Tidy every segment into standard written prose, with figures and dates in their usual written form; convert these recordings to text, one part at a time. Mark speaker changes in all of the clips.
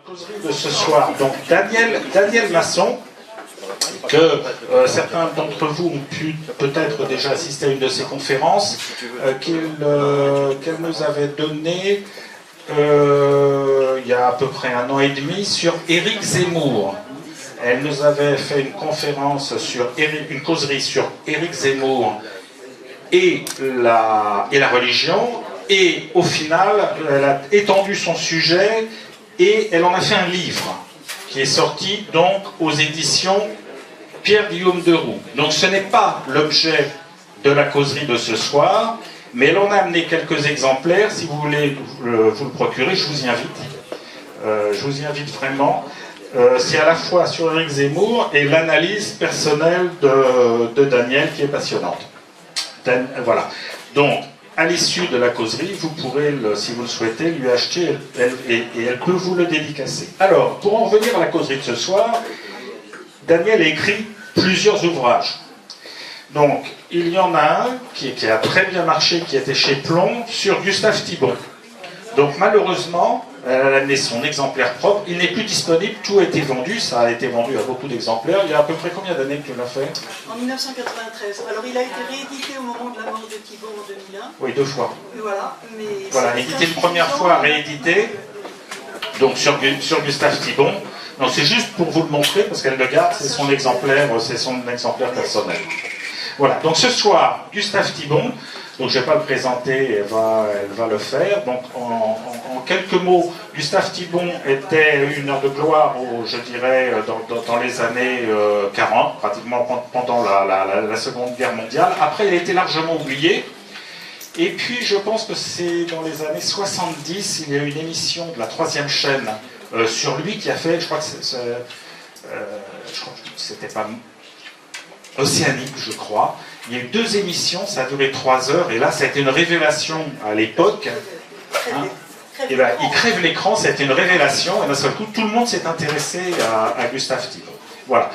Speaker 1: Causerie de ce soir, donc Daniel Masson, que certains d'entre vous ont pu peut-être déjà assister à une de ses conférences, qu'elle nous avait donnée il y a à peu près 1 an et demi sur Éric Zemmour. Elle nous avait fait une conférence sur une causerie sur Éric Zemmour et la religion, et au final, elle a étendu son sujet et elle en a fait un livre qui est sorti donc aux éditions Pierre-Guillaume Deroux. Donc ce n'est pas l'objet de la causerie de ce soir, mais elle en a amené quelques exemplaires. Si vous voulez vous le procurer, je vous y invite. Je vous y invite vraiment. C'est à la fois sur Éric Zemmour et l'analyse personnelle de Daniel qui est passionnante. Voilà. Donc, à l'issue de la causerie, vous pourrez, si vous le souhaitez, lui acheter et elle peut vous le dédicacer. Alors, pour en revenir à la causerie de ce soir, Daniel a écrit plusieurs ouvrages. Donc, il y en a un qui a très bien marché, qui était chez Plomb, sur Gustave Thibon. Donc, malheureusement, elle a amené son exemplaire propre. Il n'est plus disponible, tout a été vendu. Ça a été vendu à beaucoup d'exemplaires. Il y a à peu près combien d'années que tu l'as fait?
Speaker 2: En 1993. Alors, il a été réédité au moment de la mort de Thibon en 2001.
Speaker 1: Oui, 2 fois.
Speaker 2: Voilà. Mais
Speaker 1: voilà, édité une première fois, réédité, donc sur Gustave Thibon. Donc, c'est juste pour vous le montrer, parce qu'elle le garde, c'est son exemplaire personnel. Voilà, donc ce soir, Gustave Thibon. Donc je ne vais pas le présenter, elle va le faire. Donc en quelques mots, Gustave Thibon était une heure de gloire, je dirais, dans les années 40, pratiquement pendant la Seconde Guerre mondiale. Après, il a été largement oublié. Et puis je pense que c'est dans les années 70, il y a eu une émission de la 3e chaîne sur lui qui a fait, je crois que c'était pas Océanique, je crois. Il y a eu 2 émissions, ça a duré 3 heures, et là, ça a été une révélation à l'époque. Hein. Et ben, il crève l'écran, c'était une révélation, et d'un seul coup, tout le monde s'est intéressé à Gustave Thibon. Voilà.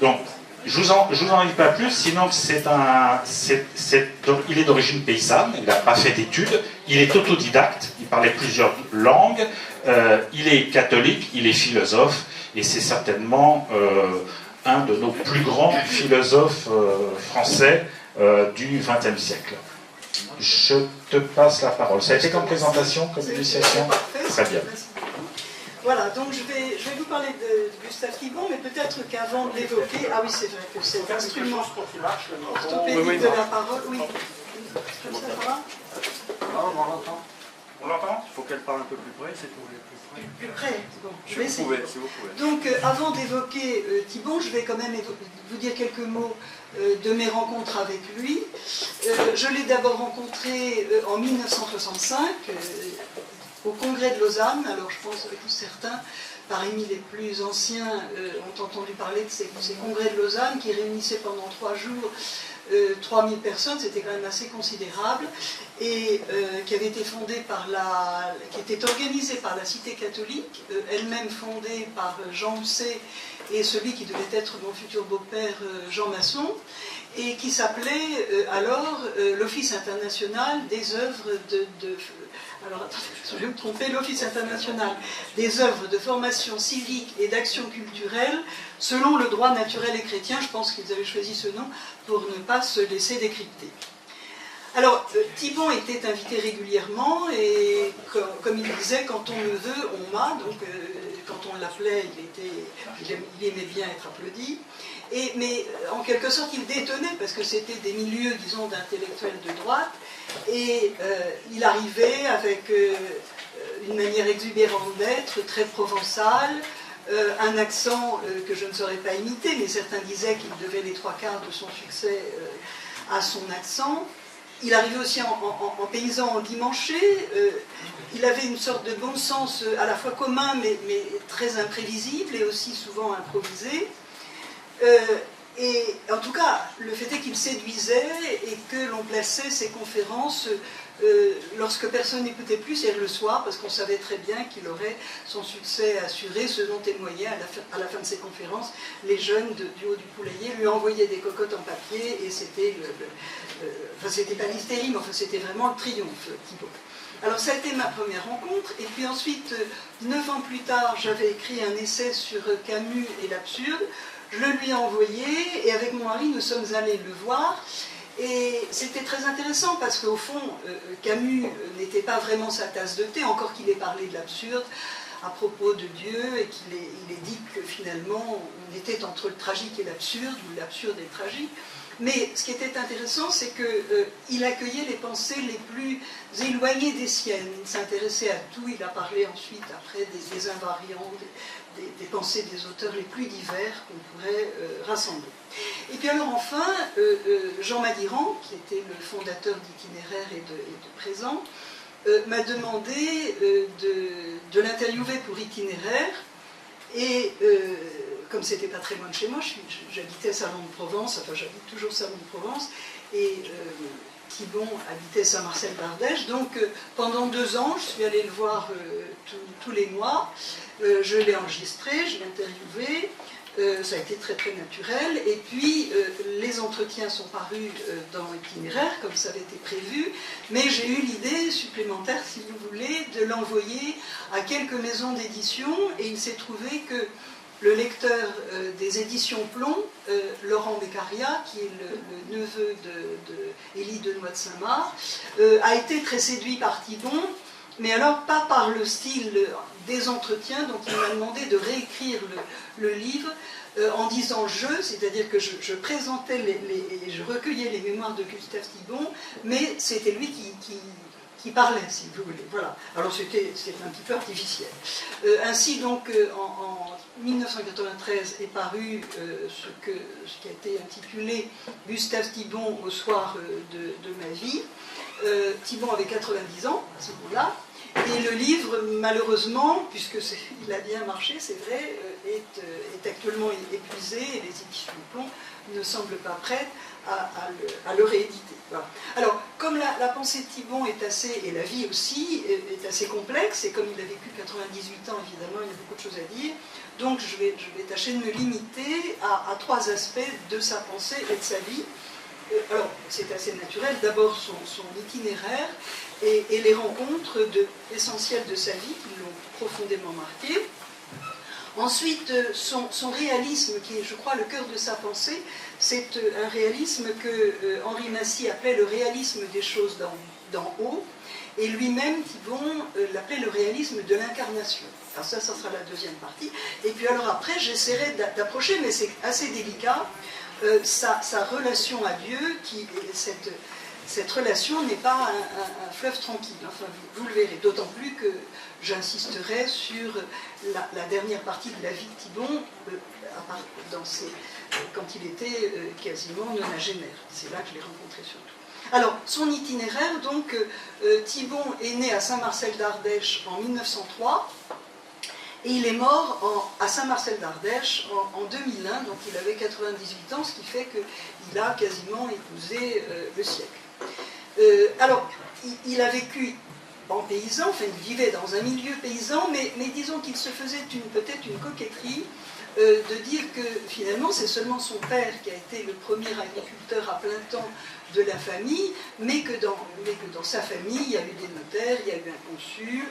Speaker 1: Donc, je vous en dis pas plus, sinon donc, il est d'origine paysanne, il n'a pas fait d'études, il est autodidacte, il parlait plusieurs langues, il est catholique, il est philosophe, et c'est certainement un de nos plus grands philosophes français du XXe siècle. Je te passe la parole. Ça a été comme présentation, comme initiation? Très bien.
Speaker 2: Voilà, donc je vais vous parler de Gustave Thibon, mais peut-être qu'avant de l'évoquer, ah oui, c'est vrai que cet instrument orthopédique de la parole, oui. Comme ça va?
Speaker 3: Non, on l'entend.
Speaker 1: On l'entend?
Speaker 3: Il faut qu'elle parle un peu plus près, c'est pour les plus près.
Speaker 2: Plus près, bon, je vais
Speaker 3: si
Speaker 2: essayer.
Speaker 3: vous pouvez.
Speaker 2: Donc, avant d'évoquer Thibon, je vais quand même vous dire quelques mots de mes rencontres avec lui. Je l'ai d'abord rencontré en 1965, au Congrès de Lausanne. Alors, je pense que certains, parmi les plus anciens, ont entendu parler de ces Congrès de Lausanne qui réunissaient pendant 3 jours 3000 personnes, c'était quand même assez considérable, et qui avait été fondé qui était organisé par la Cité catholique, elle-même fondée par Jean Housset et celui qui devait être mon futur beau-père, Jean Masson, et qui s'appelait alors l'Office international des œuvres alors attendez, je vais me tromper, l'Office international des œuvres de formation civique et d'action culturelle selon le droit naturel et chrétien. Je pense qu'ils avaient choisi ce nom pour ne pas se laisser décrypter. Alors, Thibon était invité régulièrement et comme il disait, quand on me veut, on m'a. Donc, quand on l'appelait, il aimait bien être applaudi. Mais en quelque sorte, il détonnait parce que c'était des milieux, disons, d'intellectuels de droite. Et il arrivait avec une manière exubérante d'être, très provençale, un accent que je ne saurais pas imiter, mais certains disaient qu'il devait les 3/4 de son succès à son accent. Il arrivait aussi en paysan endimanché. Il avait une sorte de bon sens à la fois commun, mais très imprévisible et aussi souvent improvisé. Et en tout cas, le fait est qu'il séduisait et que l'on plaçait ses conférences lorsque personne n'écoutait plus, c'est-à-dire le soir, parce qu'on savait très bien qu'il aurait son succès assuré, ce dont témoignaient à la fin de ses conférences les jeunes du haut du poulailler lui envoyaient des cocottes en papier et c'était, enfin c'était pas l'hystérie, mais enfin c'était vraiment le triomphe, Thibon. Alors ça a été ma première rencontre, et puis ensuite, 9 ans plus tard, j'avais écrit un essai sur Camus et l'absurde. Je le lui ai envoyé, et avec mon mari, nous sommes allés le voir. Et c'était très intéressant parce qu'au fond, Camus n'était pas vraiment sa tasse de thé, encore qu'il ait parlé de l'absurde à propos de Dieu et qu'il ait dit que finalement on était entre le tragique et l'absurde, ou l'absurde et le tragique. Mais ce qui était intéressant, c'est qu'il accueillait les pensées les plus éloignées des siennes. Il s'intéressait à tout, il a parlé ensuite, après, des invariants, des pensées des auteurs les plus divers qu'on pourrait rassembler. Et puis alors enfin, Jean Madiran, qui était le fondateur d'Itinéraire et de Présent, m'a demandé de l'interviewer pour Itinéraire, et comme c'était pas très loin de chez moi, j'habitais Salon-de-Provence, enfin j'habite toujours Salon-de-Provence, et Thibon habitait Saint-Marcel-d'Ardèche, donc pendant 2 ans, je suis allée le voir tous les mois, je l'ai enregistré, je l'ai interviewé, ça a été très très naturel, et puis les entretiens sont parus dans Itinéraire, comme ça avait été prévu, mais j'ai eu l'idée supplémentaire, si vous voulez, de l'envoyer à quelques maisons d'édition, et il s'est trouvé que le lecteur des éditions Plomb, Laurent Beccaria, qui est le neveu d'Élie Denoy de Saint-Marc, a été très séduit par Thibon, mais alors pas par le style des entretiens, donc il m'a demandé de réécrire le livre en disant je, c'est-à-dire que je présentais je recueillais les mémoires de Gustave Thibon, mais c'était lui qui parlait, si vous voulez. Voilà. Alors c'était un petit peu artificiel. Ainsi donc en 1993 est paru ce qui a été intitulé Gustave Thibon au soir de ma vie. Thibon avait 90 ans à ce moment-là. Et le livre, malheureusement, puisqu'il a bien marché, c'est vrai, est actuellement épuisé et les éditions Plomb ne semblent pas prêtes à le rééditer. Voilà. Alors, comme la pensée de Thibon est assez, et la vie aussi, est assez complexe, et comme il a vécu 98 ans, évidemment, il y a beaucoup de choses à dire, donc je vais tâcher de me limiter à 3 aspects de sa pensée et de sa vie. Alors, c'est assez naturel, d'abord son itinéraire et les rencontres essentielles de sa vie qui l'ont profondément marqué. Ensuite, son réalisme, qui est, je crois, le cœur de sa pensée, c'est un réalisme que Henri Massy appelait le réalisme des choses d'en haut, et lui-même, Thibon, l'appelait le réalisme de l'incarnation. Alors ça sera la deuxième partie. Et puis alors après, j'essaierai d'approcher, mais c'est assez délicat, sa relation à Dieu, cette relation n'est pas un fleuve tranquille, enfin vous le verrez, d'autant plus que j'insisterai sur la dernière partie de la vie de Thibon, quand il était quasiment nonagénaire. C'est là que je l'ai rencontré surtout. Alors, son itinéraire, donc, Thibon est né à Saint-Marcel-d'Ardèche en 1903, et il est mort à Saint-Marcel-d'Ardèche en 2001, donc il avait 98 ans, ce qui fait qu'il a quasiment épousé le siècle. Alors, il a vécu en paysan, enfin il vivait dans un milieu paysan, mais disons qu'il se faisait peut-être une coquetterie de dire que finalement c'est seulement son père qui a été le premier agriculteur à plein temps de la famille, mais que dans sa famille il y a eu des notaires, il y a eu un consul,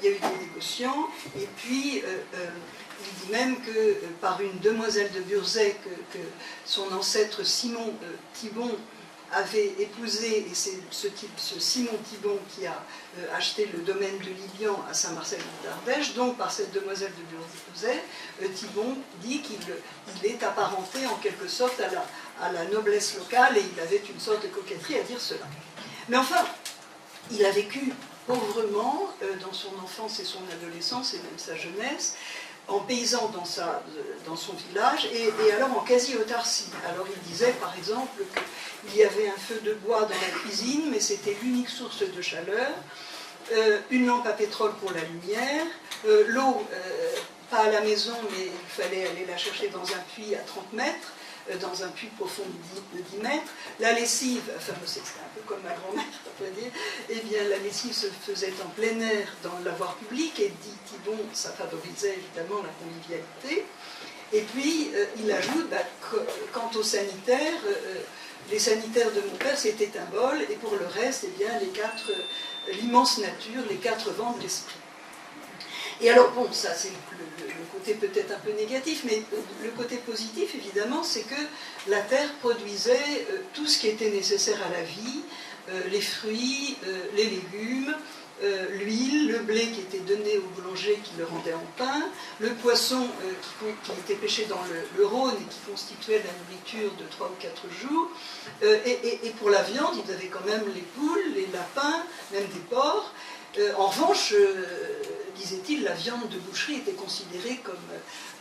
Speaker 2: il y a eu des négociants, et puis il dit même que par une demoiselle de Burzet que son ancêtre Simon Thibon avait épousé, et c'est ce Simon Thibon qui a acheté le domaine de Lilian à Saint-Marcel-d'Ardèche, donc par cette demoiselle de Burzet, Thibon dit qu'il est apparenté en quelque sorte à la noblesse locale, et il avait une sorte de coquetterie à dire cela. Mais enfin, il a vécu pauvrement dans son enfance et son adolescence, et même sa jeunesse, en paysan dans son village, et alors en quasi-autarcie. Alors il disait par exemple qu'il y avait un feu de bois dans la cuisine, mais c'était l'unique source de chaleur, une lampe à pétrole pour la lumière, l'eau, pas à la maison, mais il fallait aller la chercher dans un puits à 30 mètres, dans un puits profond de 10 mètres. La lessive, enfin c'était un peu comme ma grand-mère, on peut dire, eh bien la lessive se faisait en plein air dans la voie publique, et dit Thibon, ça favorisait évidemment la convivialité. Et puis il ajoute, quant au sanitaire, Les sanitaires de mon père, c'était un bol, et pour le reste, eh bien, l'immense nature, les 4 vents de l'esprit. Et alors, bon, ça c'est le côté peut-être un peu négatif, mais le côté positif, évidemment, c'est que la terre produisait tout ce qui était nécessaire à la vie, les fruits, les légumes, l'huile, le blé qui était donné au boulanger qui le rendait en pain, le poisson qui était pêché dans le Rhône et qui constituait la nourriture de 3 ou 4 jours. Et pour la viande, ils avaient quand même les poules, les lapins, même des porcs. En revanche, disait-il, la viande de boucherie était considérée comme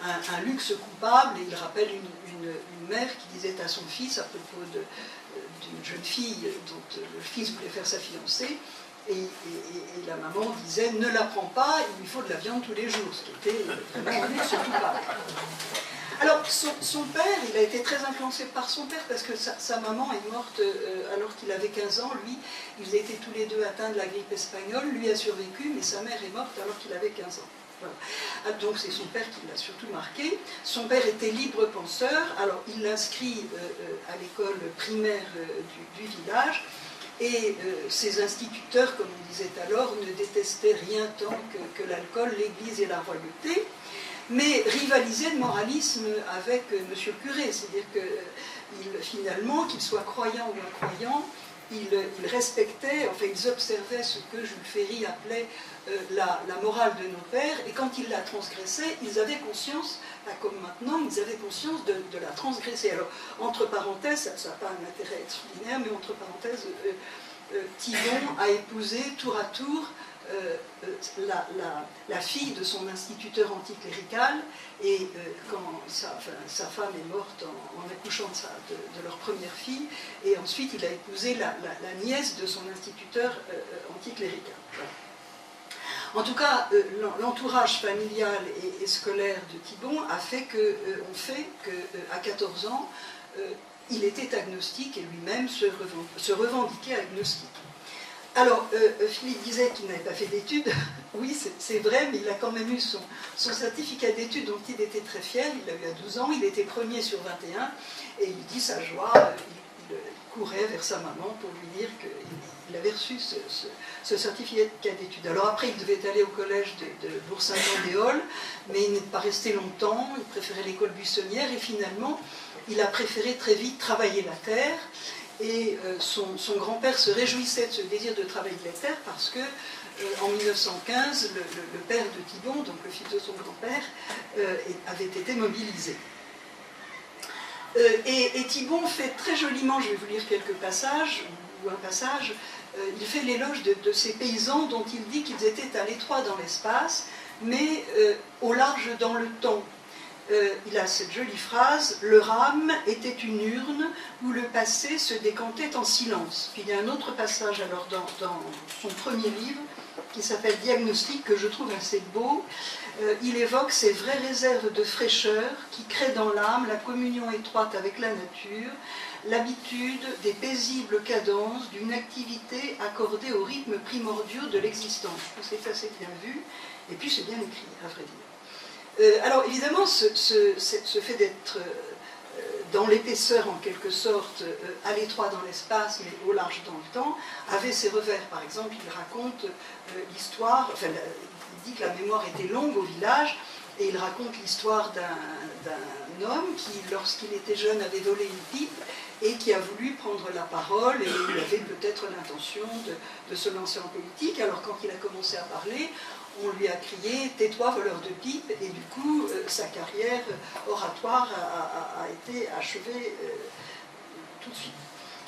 Speaker 2: un luxe coupable, et il rappelle une mère qui disait à son fils à propos d'une jeune fille dont le fils voulait faire sa fiancée, et la maman disait « Ne la prends pas, il lui faut de la viande tous les jours », ce qui était vraiment un luxe coupable. Alors, son père, il a été très influencé par son père parce que sa maman est morte alors qu'il avait 15 ans. Lui, ils étaient tous les deux atteints de la grippe espagnole. Lui a survécu, mais sa mère est morte alors qu'il avait 15 ans. Voilà. Donc c'est son père qui l'a surtout marqué. Son père était libre penseur, alors il l'inscrit à l'école primaire du village. Et ces instituteurs, comme on disait alors, ne détestaient rien tant que l'alcool, l'église et la royauté, mais rivalisaient de moralisme avec monsieur le curé. C'est-à-dire que finalement, qu'il soit croyant ou incroyant, ils respectaient, enfin ils observaient ce que Jules Ferry appelait la morale de nos pères, et quand ils la transgressaient, ils avaient conscience, pas comme maintenant, ils avaient conscience de la transgresser. Alors, entre parenthèses, ça n'a pas un intérêt extraordinaire, mais entre parenthèses, Thibon a épousé tour à tour la fille de son instituteur anticlérical, et quand sa femme est morte en accouchant de leur première fille, et ensuite il a épousé la nièce de son instituteur anticlérical. Voilà. En tout cas, l'entourage familial et scolaire de Thibon a fait qu'à 14 ans, il était agnostique et lui-même se revendiquait agnostique. Alors, Philippe disait qu'il n'avait pas fait d'études. Oui, c'est vrai, mais il a quand même eu son certificat d'études dont il était très fier. Il l'a eu à 12 ans, il était premier sur 21, et il dit sa joie, il courait vers sa maman pour lui dire qu'il avait reçu ce certificat d'études. Alors après, il devait aller au collège de Bourg-Saint-Jean-des-Halles, mais il n'est pas resté longtemps, il préférait l'école buissonnière, et finalement, il a préféré très vite travailler la terre. Et son grand-père se réjouissait de ce désir de travailler la terre parce que en 1915, le père de Thibon, donc le fils de son grand-père, avait été mobilisé. Et Thibon fait très joliment, je vais vous lire quelques passages, ou un passage, il fait l'éloge de ces paysans dont il dit qu'ils étaient à l'étroit dans l'espace, mais au large dans le temps. Il a cette jolie phrase « Leur âme était une urne où le passé se décantait en silence ». Puis il y a un autre passage alors dans son premier livre qui s'appelle « Diagnostic » que je trouve assez beau. Il évoque ces vraies réserves de fraîcheur qui créent dans l'âme la communion étroite avec la nature, l'habitude des paisibles cadences d'une activité accordée aux rythmes primordiaux de l'existence. C'est assez bien vu et puis c'est bien écrit, à vrai dire. Alors évidemment, ce fait d'être dans l'épaisseur en quelque sorte, à l'étroit dans l'espace mais au large dans le temps, avait ses revers. Par exemple, il raconte l'histoire, enfin il dit que la mémoire était longue au village, et il raconte l'histoire d'un homme qui, lorsqu'il était jeune, avait volé une pipe et qui a voulu prendre la parole, et il avait peut-être l'intention de se lancer en politique. Alors quand il a commencé à parler, on lui a crié « Tais-toi, voleur de pipe », et du coup, sa carrière oratoire a été achevée tout de suite.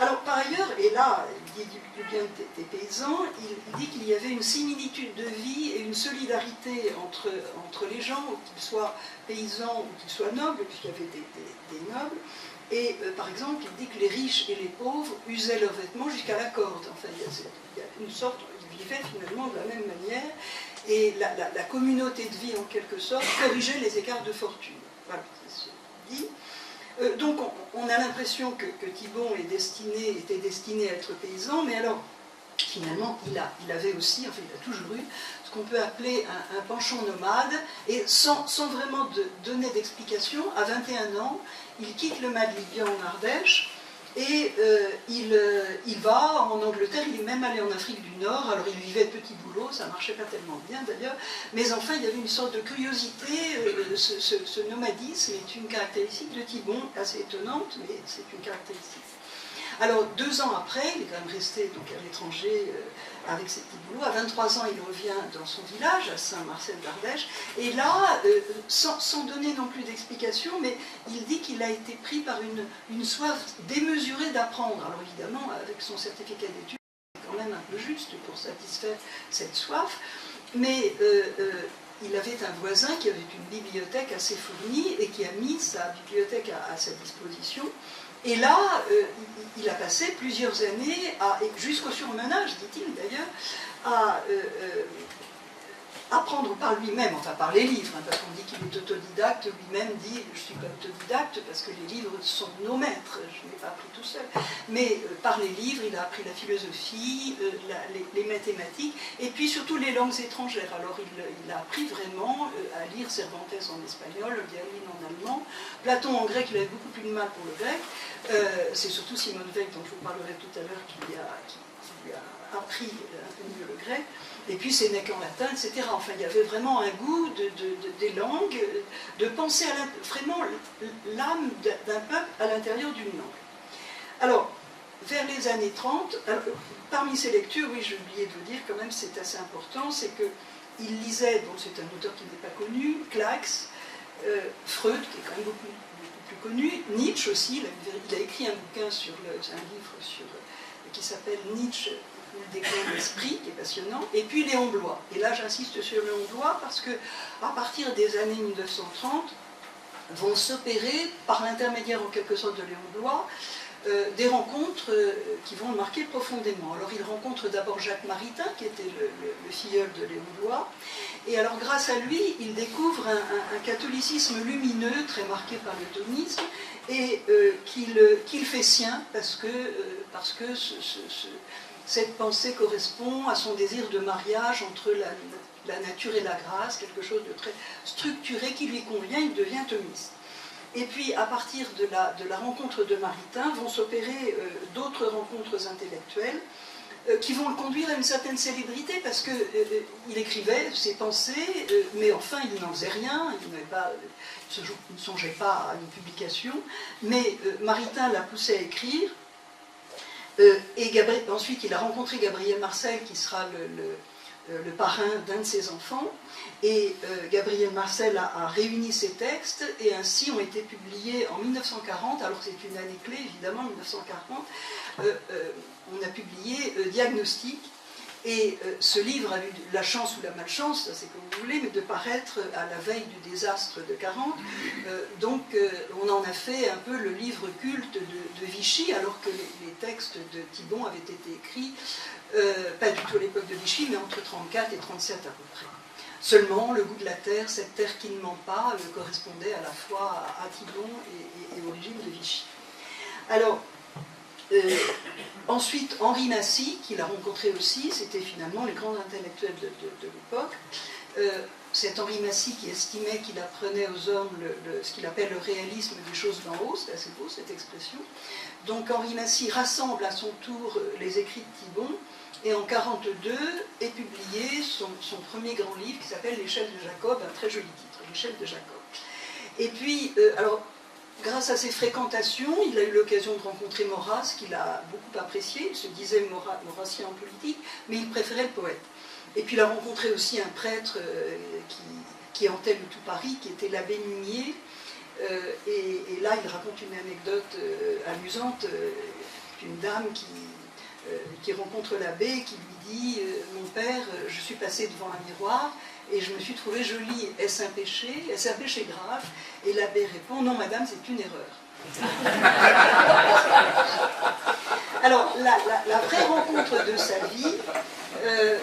Speaker 2: Alors, par ailleurs, et là, il dit du bien des paysans, il dit qu'il y avait une similitude de vie et une solidarité entre les gens, qu'ils soient paysans ou qu'ils soient nobles, puisqu'il y avait des nobles. Et par exemple, il dit que les riches et les pauvres usaient leurs vêtements jusqu'à la corde. Enfin, il y a une sorte, ils vivaient finalement de la même manière. Et la communauté de vie, en quelque sorte, corrigeait les écarts de fortune. Voilà, c'est ce qu'il dit. Donc, on a l'impression que Thibon était destiné à être paysan, mais alors, finalement, il avait aussi, enfin, il a toujours eu, ce qu'on peut appeler un penchant nomade, et sans vraiment donner d'explication, à 21 ans, il quitte le Mali bien en Ardèche, Et il va en Angleterre, il est même allé en Afrique du Nord, alors il vivait de petits boulots, ça marchait pas tellement bien d'ailleurs, mais enfin il y avait une sorte de curiosité, ce nomadisme est une caractéristique de Thibon, assez étonnante, mais c'est une caractéristique. Alors 2 ans après, il est quand même resté donc, à l'étranger avec ses petits boulots, à 23 ans il revient dans son village, à Saint-Marcel d'Ardèche, et là, sans donner non plus d'explication, mais il dit qu'il a été pris par une soif démesurée d'apprendre. Alors évidemment, avec son certificat d'études, c'est quand même un peu juste pour satisfaire cette soif, mais il avait un voisin qui avait une bibliothèque assez fournie et qui a mis sa bibliothèque à sa disposition. Et là, il a passé plusieurs années, jusqu'au surmenage, dit-il d'ailleurs, à apprendre par lui-même, enfin par les livres, hein, parce qu'on dit qu'il est autodidacte, lui-même dit « je ne suis pas autodidacte parce que les livres sont nos maîtres, je n'ai pas appris tout seul ». Mais par les livres, il a appris la philosophie, les mathématiques, et puis surtout les langues étrangères. Alors il a appris vraiment à lire Cervantes en espagnol, Dialine en allemand, Platon en grec, il avait beaucoup plus de mal pour le grec. C'est surtout Simone Veil, dont je vous parlerai tout à l'heure, qui lui a appris un peu mieux le grec. Et puis Sénèque en latin, etc. Enfin, il y avait vraiment un goût des langues, de penser vraiment l'âme d'un peuple à l'intérieur d'une langue. Alors, vers les années 30, parmi ces lectures, oui, j'ai oublié de vous dire, quand même, c'est assez important, c'est qu'il lisait, bon, c'est un auteur qui n'est pas connu, Clax, Freud, qui est quand même beaucoup plus connu, Nietzsche aussi, il a écrit un bouquin c'est un livre qui s'appelle Nietzsche, le déclin de l'esprit, qui est passionnant, et puis Léon Bloy. Et là, j'insiste sur Léon Bloy parce que, à partir des années 1930, vont s'opérer, par l'intermédiaire en quelque sorte de Léon Bloy, des rencontres qui vont le marquer profondément. Alors, il rencontre d'abord Jacques Maritain, qui était le filleul de Léon Bloy, et alors, grâce à lui, il découvre un catholicisme lumineux, très marqué par le thomisme, et qu'il fait sien, parce que cette pensée correspond à son désir de mariage entre la nature et la grâce, quelque chose de très structuré qui lui convient, il devient thomiste. Et puis, à partir de la rencontre de Maritain, vont s'opérer d'autres rencontres intellectuelles qui vont le conduire à une certaine célébrité, parce qu'il écrivait ses pensées, mais enfin, il n'en faisait rien, il ne songeait pas à une publication, mais Maritain l'a poussé à écrire, et ensuite, il a rencontré Gabriel Marcel, qui sera le parrain d'un de ses enfants, et Gabriel Marcel a réuni ses textes, et ainsi ont été publiés en 1940, alors c'est une année clé, évidemment, 1940, on a publié Diagnostic, et ce livre a eu la chance ou la malchance, c'est comme vous voulez, mais de paraître à la veille du désastre de 40. Donc on en a fait un peu le livre culte de Vichy, alors que les textes de Thibon avaient été écrits, pas du tout à l'époque de Vichy, mais entre 34 et 37 à peu près. Seulement, le goût de la terre, cette terre qui ne ment pas, correspondait à la fois à Thibon et au régime de Vichy. Alors, ensuite, Henri Massy, qu'il a rencontré aussi, c'était finalement les grands intellectuels de l'époque. C'est Henri Massy qui estimait qu'il apprenait aux hommes ce qu'il appelle le réalisme des choses d'en haut, c'est assez beau cette expression. Donc Henri Massy rassemble à son tour les écrits de Thibon, et en 1942 est publié son premier grand livre qui s'appelle L'échelle de Jacob, un très joli titre, L'échelle de Jacob. Et puis, alors, grâce à ses fréquentations, il a eu l'occasion de rencontrer Maurras, qu'il a beaucoup apprécié. Il se disait maurassien en politique, mais il préférait le poète. Et puis il a rencontré aussi un prêtre qui hantait le tout Paris, qui était l'abbé Munier. Et là, il raconte une anecdote amusante d'une dame qui rencontre l'abbé, qui lui dit « Mon père, je suis passé devant un miroir, et je me suis trouvée jolie, est-ce un péché? Est-ce un péché grave ?» Et l'abbé répond « Non, madame, c'est une erreur. » Alors, la vraie rencontre de sa vie,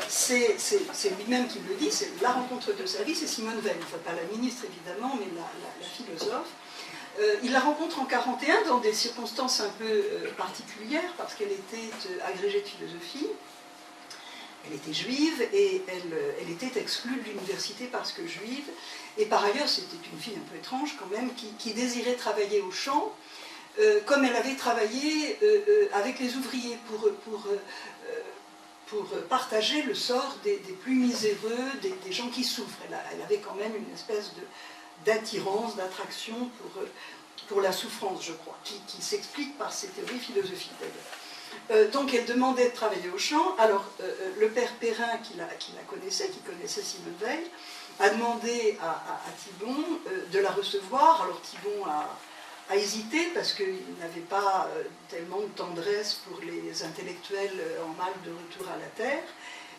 Speaker 2: c'est lui-même qui le dit, c'est la rencontre de sa vie, c'est Simone Veil, enfin pas la ministre évidemment, mais la philosophe. Il la rencontre en 1941 dans des circonstances un peu particulières, parce qu'elle était agrégée de philosophie. Elle était juive et elle était exclue de l'université parce que juive. Et par ailleurs, c'était une fille un peu étrange quand même, qui désirait travailler au champ, comme elle avait travaillé avec les ouvriers pour partager le sort des plus miséreux, des gens qui souffrent. Elle avait quand même une espèce d'attirance, d'attraction pour la souffrance, je crois, qui s'explique par ses théories philosophiques d'ailleurs. Donc elle demandait de travailler au champ. Alors le père Perrin, qui la connaissait, qui connaissait Simone Weil, a demandé à Thibon de la recevoir. Alors Thibon a hésité parce qu'il n'avait pas tellement de tendresse pour les intellectuels en mal de retour à la terre,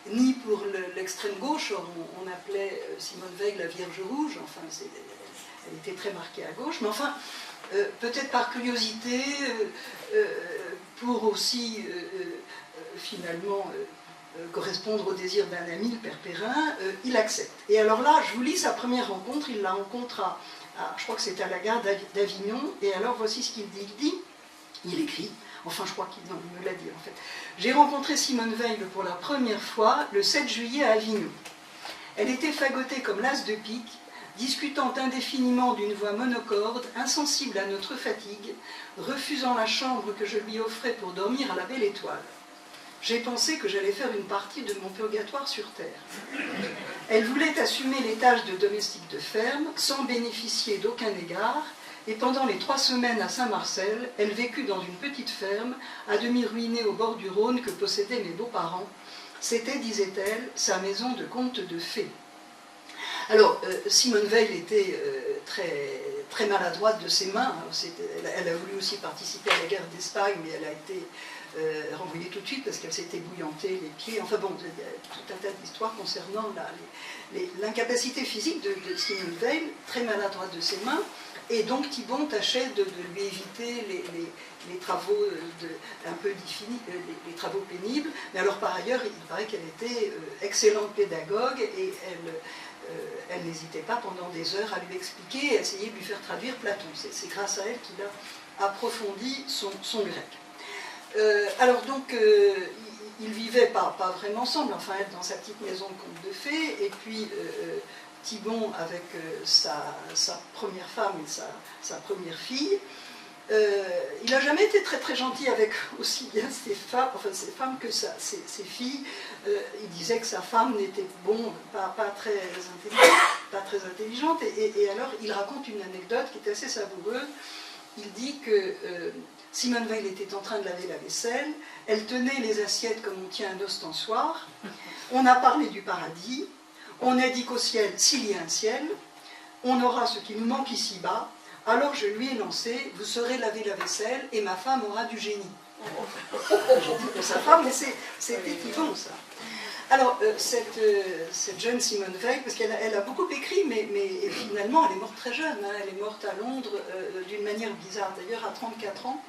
Speaker 2: ni pour l'extrême gauche. On appelait Simone Weil la Vierge Rouge, enfin elle était très marquée à gauche, mais enfin peut-être par curiosité, pour aussi finalement correspondre au désir d'un ami, le père Perrin, il accepte. Et alors là, je vous lis sa première rencontre. Il la rencontre je crois que c'était à la gare d'Avignon, et alors voici ce qu'il dit. Il écrit, enfin je crois qu'il me l'a dit en fait. J'ai rencontré Simone Weil pour la première fois le 7 juillet à Avignon. Elle était fagotée comme l'as de pique, discutant indéfiniment d'une voix monocorde, insensible à notre fatigue, refusant la chambre que je lui offrais pour dormir à la belle étoile. J'ai pensé que j'allais faire une partie de mon purgatoire sur terre. Elle voulait assumer les tâches de domestique de ferme, sans bénéficier d'aucun égard, et pendant les 3 semaines à Saint-Marcel, elle vécut dans une petite ferme, à demi ruinée au bord du Rhône que possédaient mes beaux-parents. C'était, disait-elle, sa maison de conte de fées. Alors, Simone Weil était très maladroite de ses mains. Elle a voulu aussi participer à la guerre d'Espagne, mais elle a été renvoyée tout de suite parce qu'elle s'était bouillantée les pieds. Enfin bon, il y a tout un tas d'histoires concernant l'incapacité physique de Simone Weil, très maladroite de ses mains. Et donc Thibon tâchait de lui éviter les travaux un peu difficiles, les travaux pénibles. Mais alors par ailleurs, il paraît qu'elle était excellente pédagogue et elle n'hésitait pas pendant des heures à lui expliquer et à essayer de lui faire traduire Platon. C'est grâce à elle qu'il a approfondi son grec. Alors donc, ils vivaient pas vraiment ensemble, enfin elle dans sa petite maison de conte de fées, et puis Thibon avec sa première femme et sa première fille. Il n'a jamais été très gentil avec aussi bien ses femmes que ses filles. Il disait que sa femme n'était pas très intelligente. Et alors il raconte une anecdote qui est assez savoureuse. Il dit que Simone Weil était en train de laver la vaisselle. Elle tenait les assiettes comme on tient un ostensoir. On a parlé du paradis. On a dit qu'au ciel, s'il y a un ciel, on aura ce qui nous manque ici-bas. Alors je lui ai lancé, vous saurez laver la vaisselle et ma femme aura du génie. J'ai dit pour sa femme, mais c'était Thibon ça. Alors cette jeune Simone Weil, parce qu'elle a beaucoup écrit, mais finalement elle est morte très jeune, hein, elle est morte à Londres d'une manière bizarre, d'ailleurs à 34 ans.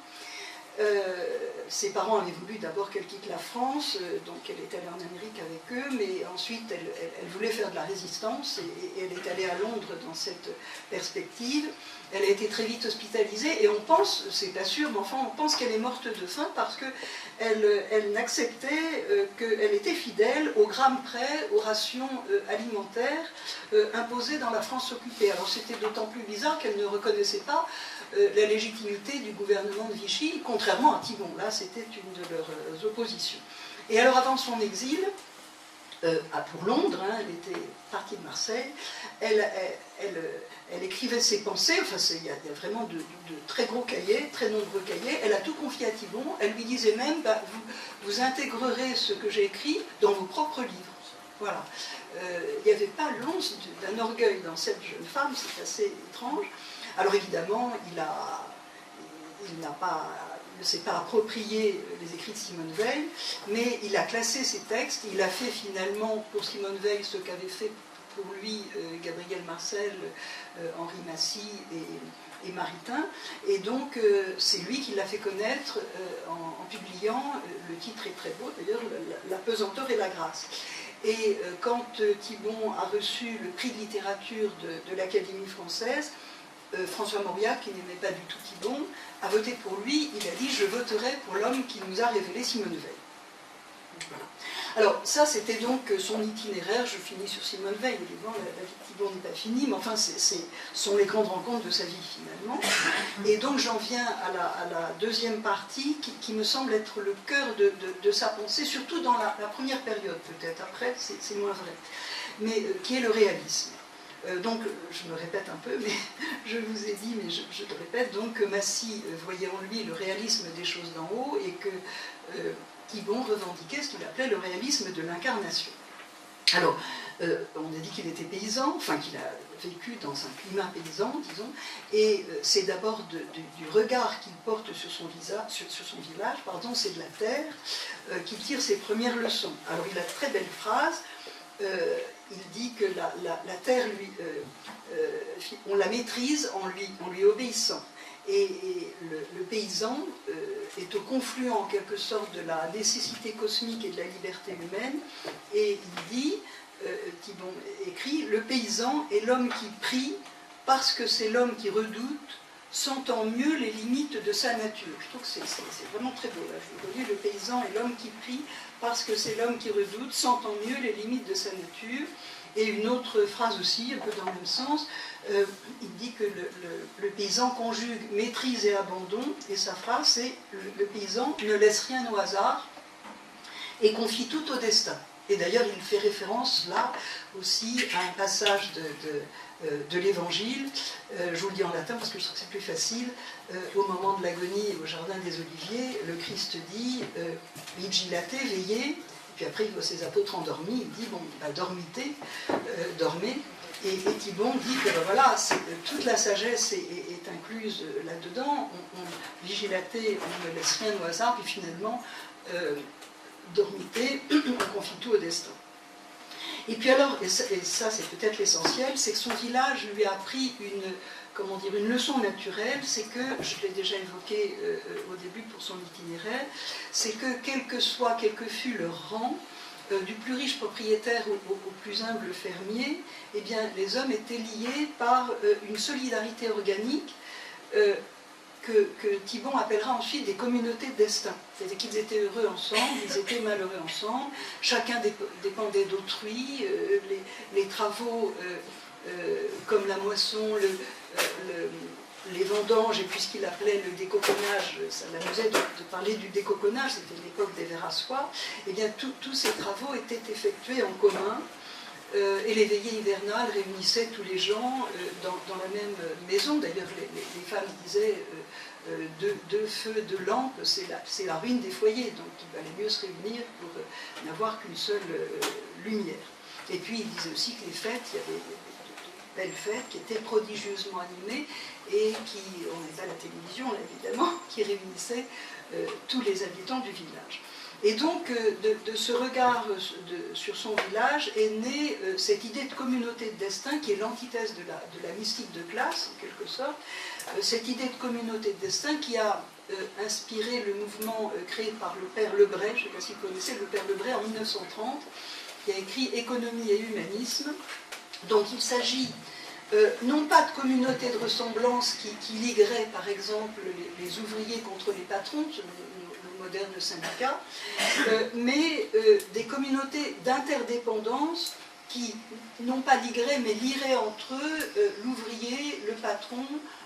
Speaker 2: Ses parents avaient voulu d'abord qu'elle quitte la France, donc elle est allée en Amérique avec eux, mais ensuite elle voulait faire de la résistance et elle est allée à Londres dans cette perspective. Elle a été très vite hospitalisée et on pense, c'est pas sûr, mais enfin on pense qu'elle est morte de faim parce qu'elle n'acceptait qu'elle était fidèle au gramme près aux rations alimentaires imposées dans la France occupée. Alors c'était d'autant plus bizarre qu'elle ne reconnaissait pas la légitimité du gouvernement de Vichy, contrairement à Thibon. Là, c'était une de leurs oppositions. Et alors, avant son exil, pour Londres, hein, elle était partie de Marseille, elle écrivait ses pensées, enfin, il y a vraiment de très gros cahiers, très nombreux cahiers. Elle a tout confié à Thibon. Elle lui disait même, vous intégrerez ce que j'ai écrit dans vos propres livres. Voilà. Il n'y avait pas l'once d'un orgueil dans cette jeune femme, c'est assez étrange. Alors évidemment, il ne s'est pas approprié les écrits de Simone Weil, mais il a classé ses textes. Il a fait finalement pour Simone Weil ce qu'avait fait pour lui Gabriel Marcel, Henri Massy et Maritain. Et donc c'est lui qui l'a fait connaître en publiant, le titre est très beau d'ailleurs, La pesanteur et la grâce. Et quand Thibon a reçu le prix de littérature de l'Académie française, François Mauriac, qui n'aimait pas du tout Thibon, a voté pour lui. Il a dit « Je voterai pour l'homme qui nous a révélé Simone Weil ». Voilà. Alors ça, c'était donc son itinéraire. Je finis sur Simone Veil. Évidemment, la vie de Thibon n'est pas finie, mais enfin, ce sont les grandes rencontres de sa vie, finalement. Et donc, j'en viens à la deuxième partie, qui me semble être le cœur de sa pensée, surtout dans la première période, peut-être. Après, c'est moins vrai. Mais qui est le réalisme. Donc, je me répète un peu, mais je vous ai dit, mais je le répète, donc que Massy voyait en lui le réalisme des choses d'en haut et que Thibon revendiquait ce qu'il appelait le réalisme de l'incarnation. Alors, on a dit qu'il était paysan, enfin qu'il a vécu dans un climat paysan, disons, et c'est d'abord du regard qu'il porte sur son village, c'est de la terre, qu'il tire ses premières leçons. Alors, il a de très belles phrases. Il dit que la terre, on la maîtrise en lui obéissant. Et le paysan est au confluent, en quelque sorte, de la nécessité cosmique et de la liberté humaine. Et il dit, Thibon écrit, le paysan est l'homme qui prie parce que c'est l'homme qui redoute, sentant mieux les limites de sa nature. Je trouve que c'est vraiment très beau. Là. Je vous dis, le paysan est l'homme qui prie parce que c'est l'homme qui redoute, sentant mieux les limites de sa nature. Et une autre phrase aussi, un peu dans le même sens, il dit que le paysan conjugue maîtrise et abandon, et sa phrase c'est « le paysan ne laisse rien au hasard et confie tout au destin ». Et d'ailleurs, il fait référence là aussi à un passage de l'Évangile, je vous le dis en latin parce que je trouve que c'est plus facile, au moment de l'agonie au jardin des Oliviers, le Christ dit « vigilate, veillez », puis après il voit ses apôtres endormis, il dit « bon, bah, dormez ». Et Thibon dit que voilà, toute la sagesse est incluse là-dedans, on vigilaté, on ne laisse rien au hasard, puis finalement, dormité, on confie tout au destin. Et puis alors, et ça c'est peut-être l'essentiel, c'est que son village lui a appris une leçon naturelle, c'est que, je l'ai déjà évoqué au début pour son itinéraire, c'est que quel que fût leur rang, du plus riche propriétaire au plus humble fermier, eh bien, les hommes étaient liés par une solidarité organique que Thibon appellera ensuite des communautés de destin. C'est-à-dire qu'ils étaient heureux ensemble, ils étaient malheureux ensemble, chacun dépendait d'autrui, les travaux comme la moisson, les vendanges et puis ce qu'il appelait le décoconnage, ça l'amusait de parler du décoconnage, c'était l'époque des vers à soie, et bien tous ces travaux étaient effectués en commun, et les veillées hivernales réunissaient tous les gens dans la même maison. D'ailleurs les femmes disaient deux feux, deux lampes, c'est la ruine des foyers, donc il valait mieux se réunir pour n'avoir qu'une seule lumière. Et puis il disait aussi que les fêtes, il y avait belles fêtes qui étaient prodigieusement animées et qui, on est à la télévision là, évidemment, qui réunissaient tous les habitants du village. Et donc de ce regard sur son village est née cette idée de communauté de destin qui est l'antithèse de la mystique de classe en quelque sorte, cette idée de communauté de destin qui a inspiré le mouvement créé par le père Lebray, je ne sais pas si vous connaissez le père Lebray en 1930, qui a écrit Économie et humanisme. Donc il s'agit non pas de communautés de ressemblance qui ligueraient par exemple les ouvriers contre les patrons, nos modernes syndicats, mais des communautés d'interdépendance qui non pas ligueraient mais lieraient entre eux l'ouvrier, le patron,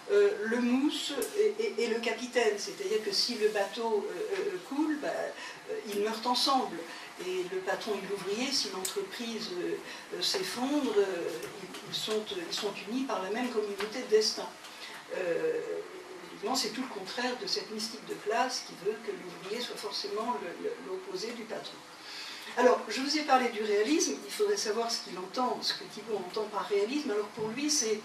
Speaker 2: le mousse et le capitaine. C'est-à-dire que si le bateau coule, ils meurent ensemble. Et le patron et l'ouvrier, si l'entreprise s'effondre, ils sont unis par la même communauté de destin. Évidemment, c'est tout le contraire de cette mystique de classe qui veut que l'ouvrier soit forcément l'opposé du patron. Alors, je vous ai parlé du réalisme, il faudrait savoir ce qu'il entend, ce que Thibon entend par réalisme. Alors pour lui, c'est,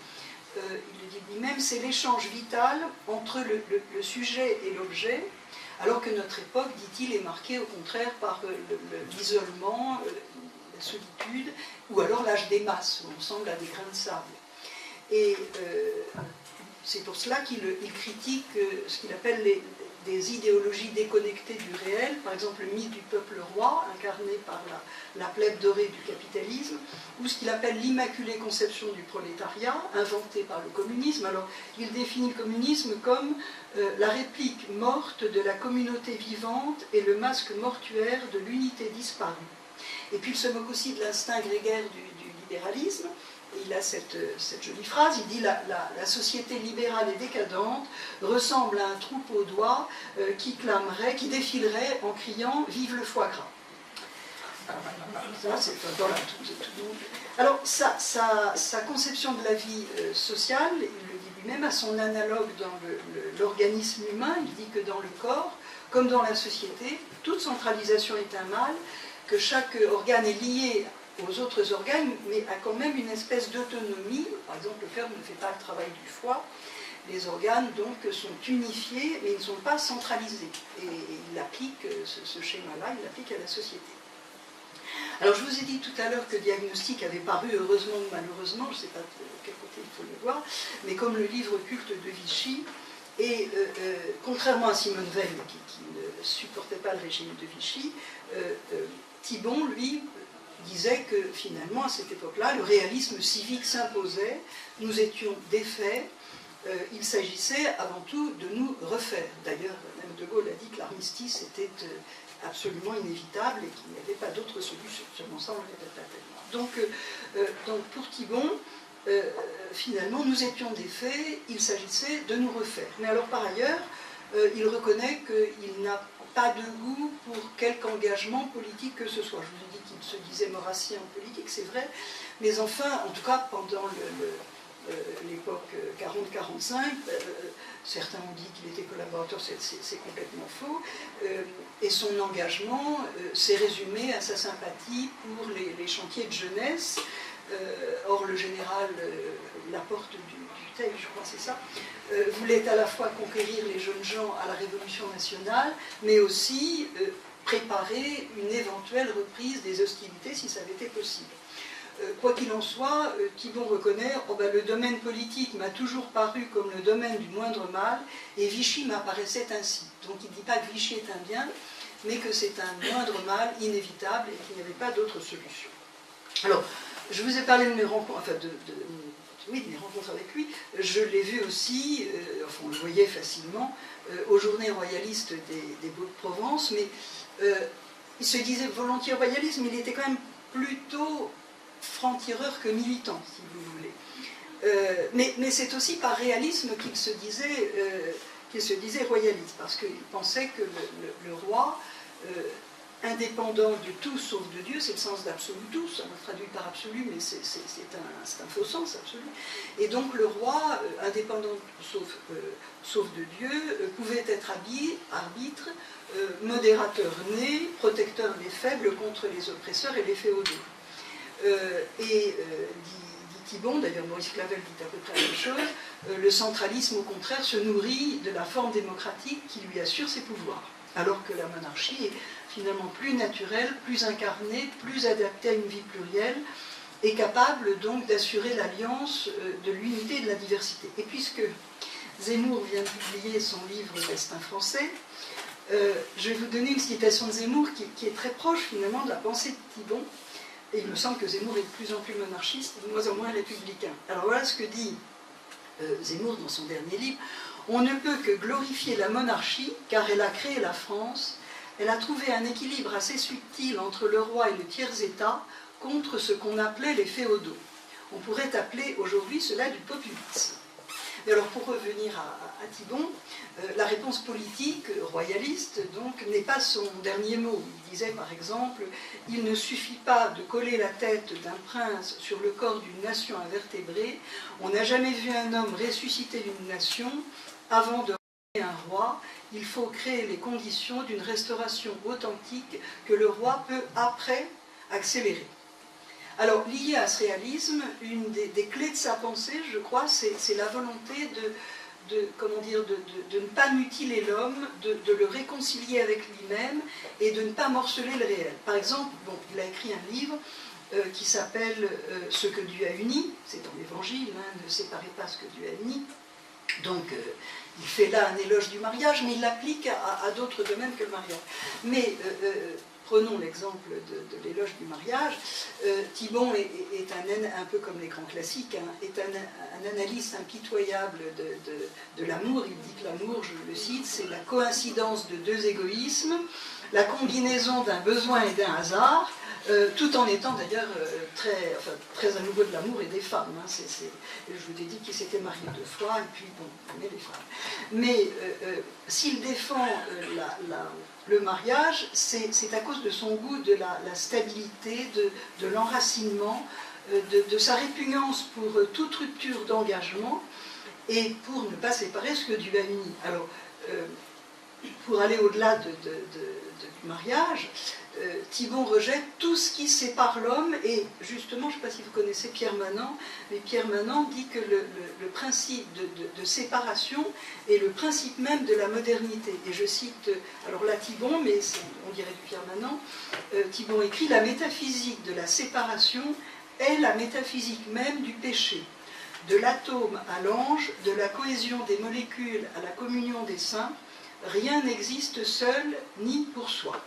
Speaker 2: il le dit lui-même, c'est l'échange vital entre le sujet et l'objet, alors que notre époque, dit-il, est marquée au contraire par l'isolement, la solitude, ou alors l'âge des masses, où on semble à des grains de sable. Et c'est pour cela qu'il critique ce qu'il appelle des idéologies déconnectées du réel, par exemple le mythe du peuple roi, incarné par la plèbe dorée du capitalisme, ou ce qu'il appelle l'immaculée conception du prolétariat, inventée par le communisme. Alors, il définit le communisme comme la réplique morte de la communauté vivante et le masque mortuaire de l'unité disparue. Et puis il se moque aussi de l'instinct grégaire du libéralisme. Et il a cette jolie phrase, il dit la société libérale et décadente ressemble à un troupeau d'oies qui clamerait, qui défilerait en criant « Vive le foie gras ». Voilà, alors, sa conception de la vie sociale, il le dit lui-même, a son analogue dans l'organisme humain. Il dit que dans le corps, comme dans la société, toute centralisation est un mal, que chaque organe est lié aux autres organes, mais a quand même une espèce d'autonomie. Par exemple, le cœur ne fait pas le travail du foie. Les organes, donc, sont unifiés, mais ils ne sont pas centralisés. Et il applique ce schéma-là, il l'applique à la société. Alors, je vous ai dit tout à l'heure que Diagnostic avait paru, heureusement ou malheureusement, je ne sais pas de quel côté il faut le voir, mais comme le livre culte de Vichy, et contrairement à Simone Veil, qui ne supportait pas le régime de Vichy, Thibon, lui, disait que finalement, à cette époque-là, le réalisme civique s'imposait, nous étions défaits, il s'agissait avant tout de nous refaire. D'ailleurs, même De Gaulle a dit que l'armistice était absolument inévitable et qu'il n'y avait pas d'autre solution. Seulement ça, on ne le répète pas tellement. Donc pour Thibon, finalement, nous étions défaits, il s'agissait de nous refaire. Mais alors par ailleurs, il reconnaît qu'il n'a pas de goût pour quelque engagement politique que ce soit. Je vous ai dit qu'il se disait maurassien en politique, c'est vrai, mais enfin, en tout cas, pendant l'époque 40-45, certains ont dit qu'il était collaborateur, c'est complètement faux, et son engagement s'est résumé à sa sympathie pour les chantiers de jeunesse. Or, le général Laporte du Teil, je crois c'est ça, voulait à la fois conquérir les jeunes gens à la Révolution nationale, mais aussi préparer une éventuelle reprise des hostilités si ça avait été possible. Quoi qu'il en soit, Thibon reconnaît le domaine politique m'a toujours paru comme le domaine du moindre mal, et Vichy m'apparaissait ainsi. Donc il ne dit pas que Vichy est un bien, mais que c'est un moindre mal inévitable et qu'il n'y avait pas d'autre solution. Alors, je vous ai parlé de mes rencontres, enfin de mes rencontres avec lui. Je l'ai vu aussi, on le voyait facilement, aux journées royalistes des Baux-de-Provence, mais il se disait volontiers royaliste, mais il était quand même plutôt franc-tireur que militant, si vous voulez. Mais c'est aussi par réalisme qu'il se disait royaliste, parce qu'il pensait que le roi, indépendant de tout sauf de Dieu, c'est le sens d'absolu tout, ça me traduit par absolu, mais c'est un faux sens absolu. Et donc le roi, indépendant sauf de Dieu, pouvait être arbitre, modérateur né, protecteur des faibles contre les oppresseurs et les féodaux. Dit Thibon, d'ailleurs Maurice Clavel dit à peu près la même chose, le centralisme au contraire se nourrit de la forme démocratique qui lui assure ses pouvoirs, alors que la monarchie est finalement plus naturelle, plus incarnée, plus adaptée à une vie plurielle, et capable donc d'assurer l'alliance de l'unité et de la diversité. Et puisque Zemmour vient de publier son livre « Destin français », je vais vous donner une citation de Zemmour qui est très proche finalement de la pensée de Thibon. Et il me semble que Zemmour est de plus en plus monarchiste, de moins en moins républicain. Alors voilà ce que dit Zemmour dans son dernier livre. « On ne peut que glorifier la monarchie, car elle a créé la France. Elle a trouvé un équilibre assez subtil entre le roi et le tiers-état contre ce qu'on appelait les féodaux. On pourrait appeler aujourd'hui cela du populisme. » Mais alors pour revenir à Thibon, la réponse politique royaliste donc n'est pas son dernier mot. Il disait par exemple « Il ne suffit pas de coller la tête d'un prince sur le corps d'une nation invertébrée. On n'a jamais vu un homme ressusciter d'une nation avant de ramener un roi. Il faut créer les conditions d'une restauration authentique que le roi peut après accélérer. » Alors, lié à ce réalisme, une des clés de sa pensée, je crois, c'est la volonté de ne pas mutiler l'homme, de le réconcilier avec lui-même et de ne pas morceler le réel. Par exemple, il a écrit un livre qui s'appelle « Ce que Dieu a uni », c'est dans l'Évangile, ne séparez pas ce que Dieu a uni. Donc, il fait là un éloge du mariage, mais il l'applique à d'autres domaines que le mariage. Mais prenons l'exemple de l'éloge du mariage. Thibon est un peu comme les grands classiques, est un analyste impitoyable de l'amour. Il dit que l'amour, je le cite, c'est la coïncidence de deux égoïsmes, la combinaison d'un besoin et d'un hasard, Tout en étant d'ailleurs très amoureux de l'amour et des femmes. Hein. Je vous ai dit qu'il s'était marié 2 fois, et puis bon, il aimait les femmes. Mais s'il défend le mariage, c'est à cause de son goût de la stabilité, de l'enracinement, de sa répugnance pour toute rupture d'engagement, et pour ne pas séparer ce que Dieu a uni. Alors, pour aller au-delà du mariage, Thibon rejette tout ce qui sépare l'homme, et justement, je ne sais pas si vous connaissez Pierre Manant, mais Pierre Manant dit que le principe de séparation est le principe même de la modernité. Et je cite, alors là Thibon, mais on dirait du Pierre Manant, Thibon écrit « La métaphysique de la séparation est la métaphysique même du péché. De l'atome à l'ange, de la cohésion des molécules à la communion des saints, rien n'existe seul ni pour soi. »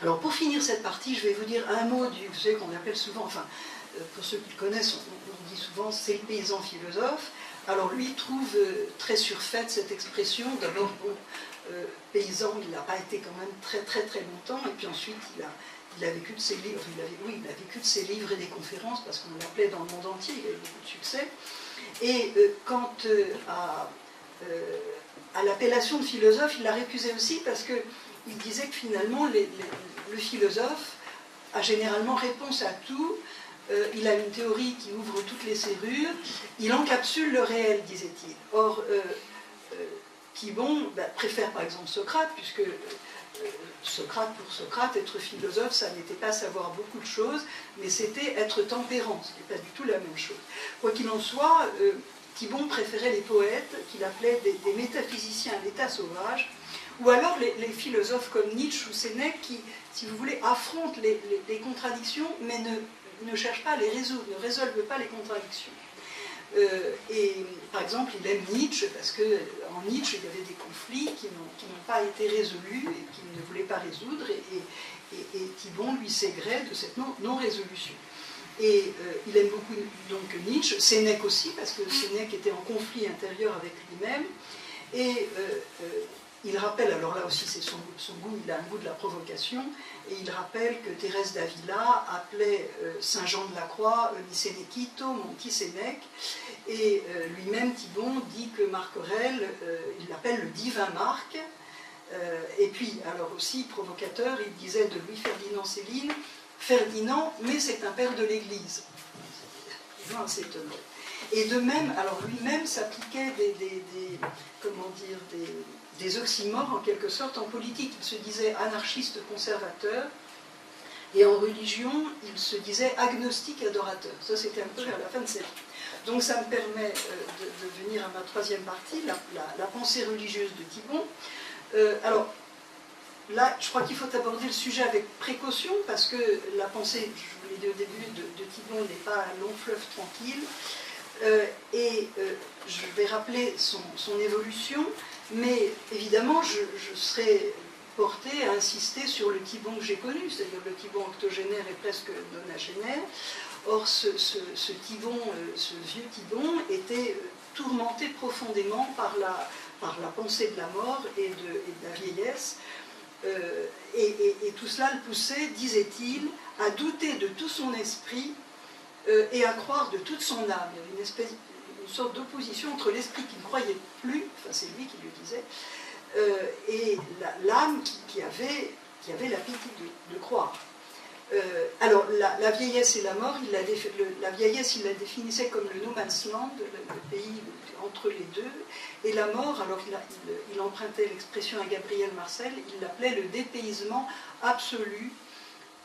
Speaker 2: Alors pour finir cette partie, je vais vous dire un mot vous savez qu'on appelle souvent, enfin pour ceux qui le connaissent, on dit souvent c'est le paysan philosophe. Alors lui trouve très surfaite cette expression. D'abord, paysan, il n'a pas été quand même très longtemps, et puis ensuite il a vécu de ses livres, il a vécu de ses livres et des conférences, parce qu'on l'appelait dans le monde entier, il a eu beaucoup de succès. Et quant à l'appellation de philosophe, il l'a récusé aussi parce qu'il disait que finalement le philosophe a généralement réponse à tout, il a une théorie qui ouvre toutes les serrures, il encapsule le réel, disait-il. Or, Thibon préfère par exemple Socrate, puisque pour Socrate, être philosophe, ça n'était pas savoir beaucoup de choses, mais c'était être tempérant, ce qui n'est pas du tout la même chose. Quoi qu'il en soit, Thibon préférait les poètes, qu'il appelait des métaphysiciens à l'état sauvage, ou alors les philosophes comme Nietzsche ou Sénèque qui, si vous voulez, affrontent les contradictions, mais ne cherchent pas à les résoudre, ne résolvent pas les contradictions. Et par exemple, il aime Nietzsche parce qu'en Nietzsche, il y avait des conflits qui n'ont pas été résolus et qu'il ne voulait pas résoudre, et Thibon lui s'aigrait de cette non-résolution. Et il aime beaucoup donc Nietzsche, Sénèque aussi, parce que Sénèque était en conflit intérieur avec lui-même, et il rappelle, alors là aussi c'est son goût, il a un goût de la provocation, et il rappelle que Thérèse d'Avila appelait Saint Jean de la Croix Sénéquito, mon petit Sénèque, et lui-même Thibon dit que Marc Aurèle, il l'appelle le divin Marc, et puis alors aussi provocateur, il disait de Louis-Ferdinand Céline, Ferdinand, mais c'est un père de l'Église. C'est étonnant. Et de même, alors lui-même s'appliquait des oxymores en quelque sorte en politique. Il se disait anarchiste conservateur, et en religion, il se disait agnostique adorateur. Ça, c'était un peu vers la fin de sa vie. Donc ça me permet de venir à ma troisième partie, la pensée religieuse de Thibon. Alors, là, je crois qu'il faut aborder le sujet avec précaution, parce que la pensée, je vous l'ai dit au début, de Thibon n'est pas un long fleuve tranquille. Je vais rappeler son évolution, mais évidemment, je serai portée à insister sur le Thibon que j'ai connu, c'est-à-dire le Thibon octogénaire et presque nonagénaire. Or, ce Thibon, ce vieux Thibon, était tourmenté profondément par la pensée de la mort et de la vieillesse. Et tout cela le poussait, disait-il, à douter de tout son esprit et à croire de toute son âme. Il y avait une sorte d'opposition entre l'esprit qui ne croyait plus, enfin c'est lui qui le disait, et l'âme qui avait l'appétit de croire. Alors la vieillesse et la mort, la vieillesse il la définissait comme le no man's land, le pays entre les deux, et la mort, alors il empruntait l'expression à Gabriel Marcel, il l'appelait le dépaysement absolu,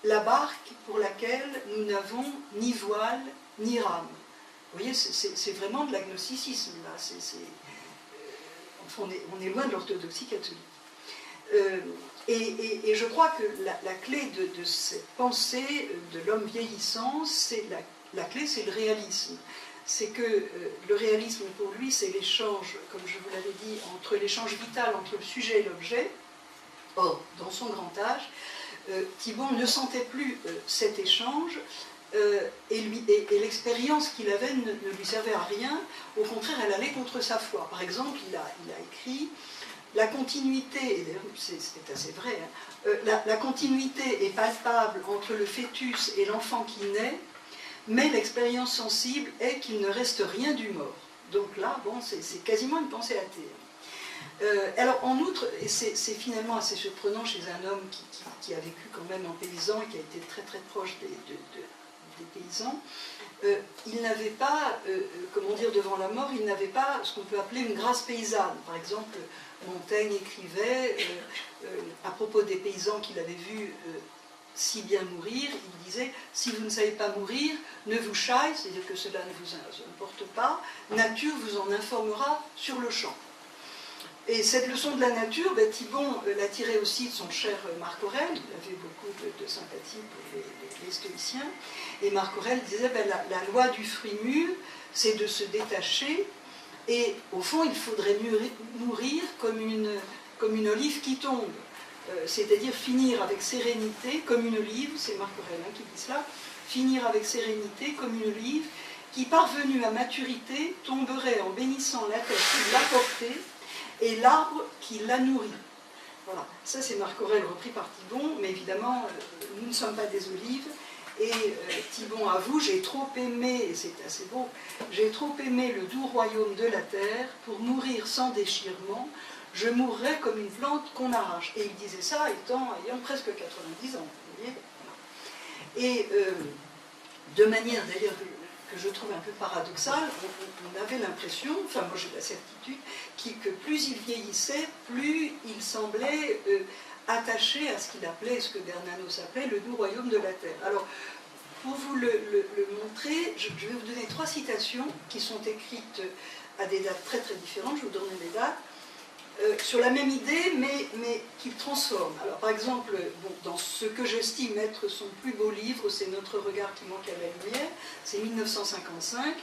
Speaker 2: la barque pour laquelle nous n'avons ni voile ni rame. Vous voyez, c'est vraiment de l'agnosticisme là, enfin, on est loin de l'orthodoxie catholique. Et je crois que la clé de cette pensée de l'homme vieillissant, la clé c'est le réalisme. C'est que le réalisme pour lui, c'est l'échange, comme je vous l'avais dit, entre l'échange vital entre le sujet et l'objet. Or, dans son grand âge, Thibon ne sentait plus cet échange, et l'expérience qu'il avait ne lui servait à rien. Au contraire, elle allait contre sa foi. Par exemple, il a écrit la continuité, et d'ailleurs c'est assez vrai, hein, la continuité est palpable entre le fœtus et l'enfant qui naît, mais l'expérience sensible est qu'il ne reste rien du mort. Donc là, bon, c'est quasiment une pensée athée. Alors en outre, et c'est finalement assez surprenant chez un homme qui a vécu quand même en paysan et qui a été très très proche des paysans, il n'avait pas, comment dire, devant la mort, il n'avait pas ce qu'on peut appeler une grâce paysanne. Par exemple, Montaigne écrivait à propos des paysans qu'il avait vus si bien mourir, il disait « Si vous ne savez pas mourir, ne vous chaille, c'est-à-dire que cela ne vous importe pas, nature vous en informera sur le champ ». Et cette leçon de la nature, Thibon l'a tirée aussi de son cher Marc Aurèle, il avait beaucoup de sympathie pour les stoïciens, et Marc Aurèle disait la loi du fruit mûr, c'est de se détacher, et au fond il faudrait mourir comme une olive qui tombe, c'est-à-dire finir avec sérénité comme une olive, c'est Marc Aurèle qui dit cela, finir avec sérénité comme une olive qui, parvenue à maturité, tomberait en bénissant la terre qui l'a portée, et l'arbre qui la nourrit. Voilà, ça c'est Marc Aurèle repris par Thibon, mais évidemment, nous ne sommes pas des olives, et Thibon avoue, j'ai trop aimé, et c'est assez beau, j'ai trop aimé le doux royaume de la terre, pour mourir sans déchirement, je mourrais comme une plante qu'on arrache. Et il disait ça ayant presque 90 ans, vous voyez. Et de manière d'ailleurs que je trouve un peu paradoxale, on avait l'impression, enfin moi j'ai la certitude, que plus il vieillissait, plus il semblait attaché à ce qu'il appelait, ce que Bernanos appelait le doux royaume de la terre. Alors, pour vous le montrer, je vais vous donner 3 citations qui sont écrites à des dates très très différentes, je vous donne les dates, sur la même idée, mais qu'il transforme. Alors, par exemple, dans ce que j'estime être son plus beau livre, c'est Notre regard qui manque à la lumière, c'est 1955.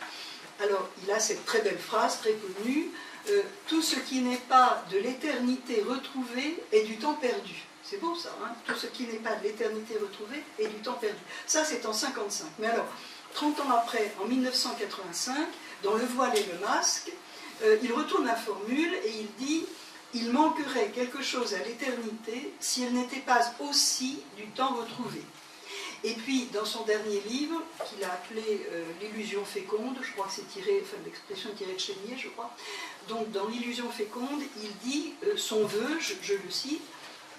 Speaker 2: Alors, il a cette très belle phrase, très connue, tout ce qui n'est pas de l'éternité retrouvée est du temps perdu. C'est beau ça, hein, tout ce qui n'est pas de l'éternité retrouvée est du temps perdu. Ça, c'est en 55. Mais alors, 30 ans après, en 1985, dans Le voile et le masque, il retourne la formule et il dit « Il manquerait quelque chose à l'éternité si elle n'était pas aussi du temps retrouvé ». Et puis, dans son dernier livre, qu'il a appelé « L'illusion féconde », je crois que c'est tiré, enfin l'expression est tirée de Chénier, je crois. Donc, dans l'illusion féconde, il dit son vœu, je le cite,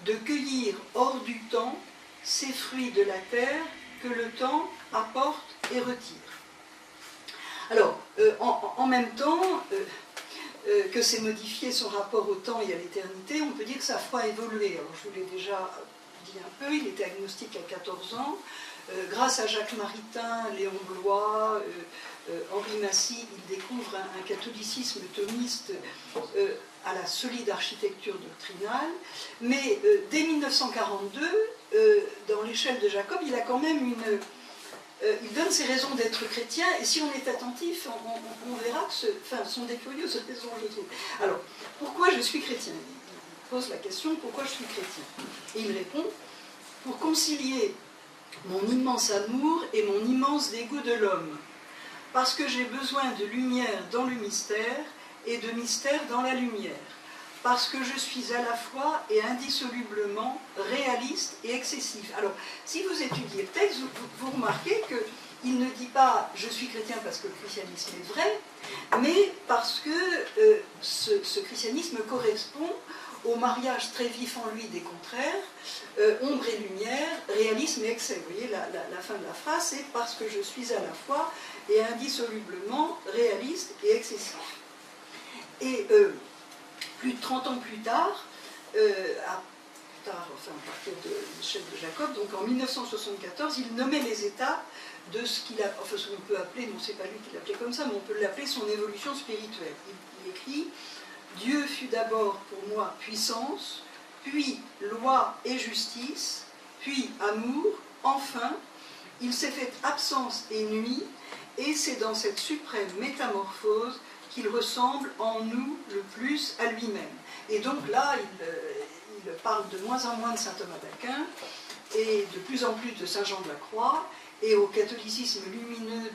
Speaker 2: de cueillir hors du temps ces fruits de la terre que le temps apporte et retire. Alors, en même temps que s'est modifié son rapport au temps et à l'éternité, on peut dire que sa foi a évolué. Alors, je vous l'ai déjà dit un peu, il était agnostique à 14 ans. Grâce à Jacques Maritain, Léon Blois, Henri Massy, il découvre un catholicisme thomiste à la solide architecture doctrinale. Mais dès 1942, dans l'échelle de Jacob, il a quand même il donne ses raisons d'être chrétien, et si on est attentif, on verra que ce sont des curieuses raisons, je trouve. Alors, pourquoi je suis chrétien? Il pose la question, pourquoi je suis chrétien? Et il répond, pour concilier mon immense amour et mon immense dégoût de l'homme, parce que j'ai besoin de lumière dans le mystère et de mystère dans la lumière, parce que je suis à la fois et indissolublement réaliste et excessif. Alors, si vous étudiez le texte, vous remarquez qu'il ne dit pas « je suis chrétien parce que le christianisme est vrai », mais parce que ce christianisme correspond au mariage très vif en lui des contraires, ombre et lumière, réalisme et excès. Vous voyez, la fin de la phrase, c'est « parce que je suis à la fois et indissolublement réaliste et excessif ». Et plus de 30 ans plus tard, à partir de l'échelle de Jacob, donc en 1974, il nommait les étapes de ce qu'il a, enfin ce qu'on peut appeler, non c'est pas lui qui l'appelait comme ça, mais on peut l'appeler son évolution spirituelle. Il écrit « Dieu fut d'abord pour moi puissance, puis loi et justice, puis amour, enfin, il s'est fait absence et nuit, et c'est dans cette suprême métamorphose qu'il ressemble en nous le plus à lui-même. » Et donc là, il parle de moins en moins de saint Thomas d'Aquin et de plus en plus de saint Jean de la Croix, et au catholicisme lumineux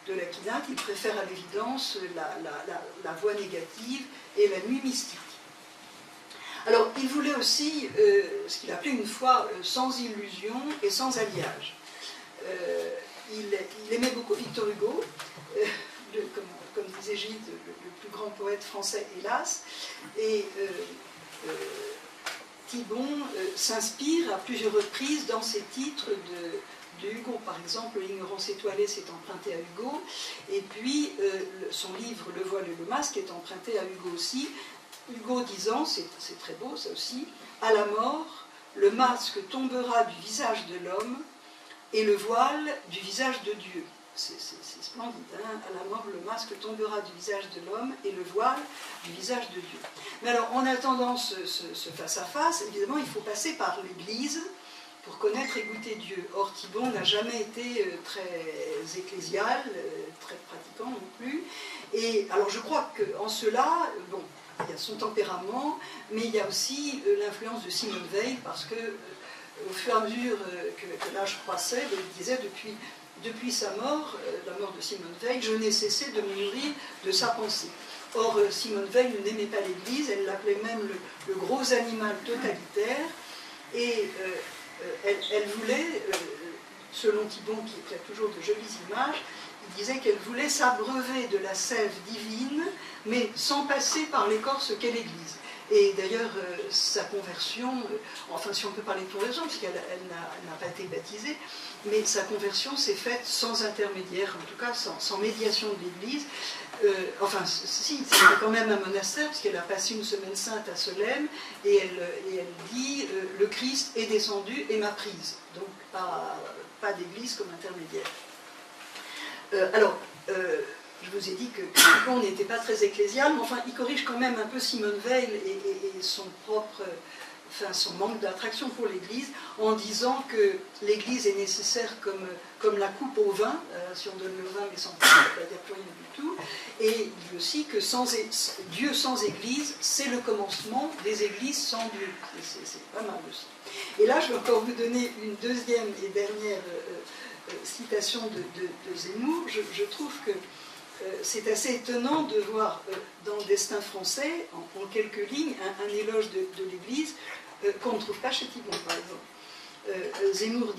Speaker 2: de l'Aquinate, il préfère à l'évidence la voie négative et la nuit mystique. Alors, il voulait aussi ce qu'il appelait une foi sans illusion et sans alliage. Il aimait beaucoup Victor Hugo, comme disait Gide, le plus grand poète français, hélas, et Thibon s'inspire à plusieurs reprises dans ses titres de Hugo. Par exemple, L'ignorance étoilée, c'est emprunté à Hugo, et puis son livre Le voile et le masque est emprunté à Hugo aussi. Hugo disant, c'est très beau ça aussi, à la mort, le masque tombera du visage de l'homme et le voile du visage de Dieu. C'est splendide, hein? À la mort, le masque tombera du visage de l'homme et le voile du visage de Dieu. Mais alors, en attendant ce face-à-face, évidemment, il faut passer par l'Église pour connaître et goûter Dieu. Or, Thibon n'a jamais été très ecclésial, très pratiquant non plus. Et alors, je crois qu'en cela, bon, il y a son tempérament, mais il y a aussi l'influence de Simone Weil, parce que au fur et à mesure que l'âge croissait, il disait depuis sa mort, la mort de Simone Weil, je n'ai cessé de me nourrir de sa pensée. Or, Simone Weil n'aimait pas l'Église, elle l'appelait même le gros animal totalitaire, et elle voulait, selon Thibon, qui a toujours de jolies images, il disait qu'elle voulait s'abreuver de la sève divine, mais sans passer par l'écorce qu'est l'Église. Et d'ailleurs, sa conversion, enfin si on peut parler de conversion, puisqu'elle n'a pas été baptisée, mais sa conversion s'est faite sans intermédiaire, en tout cas sans médiation de l'Église. Enfin, si, c'était quand même un monastère, puisqu'elle a passé une semaine sainte à Solesmes, et elle dit le Christ est descendu et m'a prise. Donc, pas d'Église comme intermédiaire. Je vous ai dit que Thibon n'était pas très ecclésial, mais enfin, il corrige quand même un peu Simone Weil et son manque d'attraction pour l'Église, en disant que l'Église est nécessaire comme la coupe au vin, si on donne le vin mais sans coupe, ça ne veut pas dire plus rien du tout, et il dit aussi que Dieu sans Église, c'est le commencement des Églises sans Dieu. C'est pas mal aussi. Et là, je vais encore vous donner une deuxième et dernière citation de Zemmour. Je trouve que c'est assez étonnant de voir dans le Destin français, en quelques lignes, un éloge de l'Église qu'on ne trouve pas chez Thibon, par exemple. Zemmour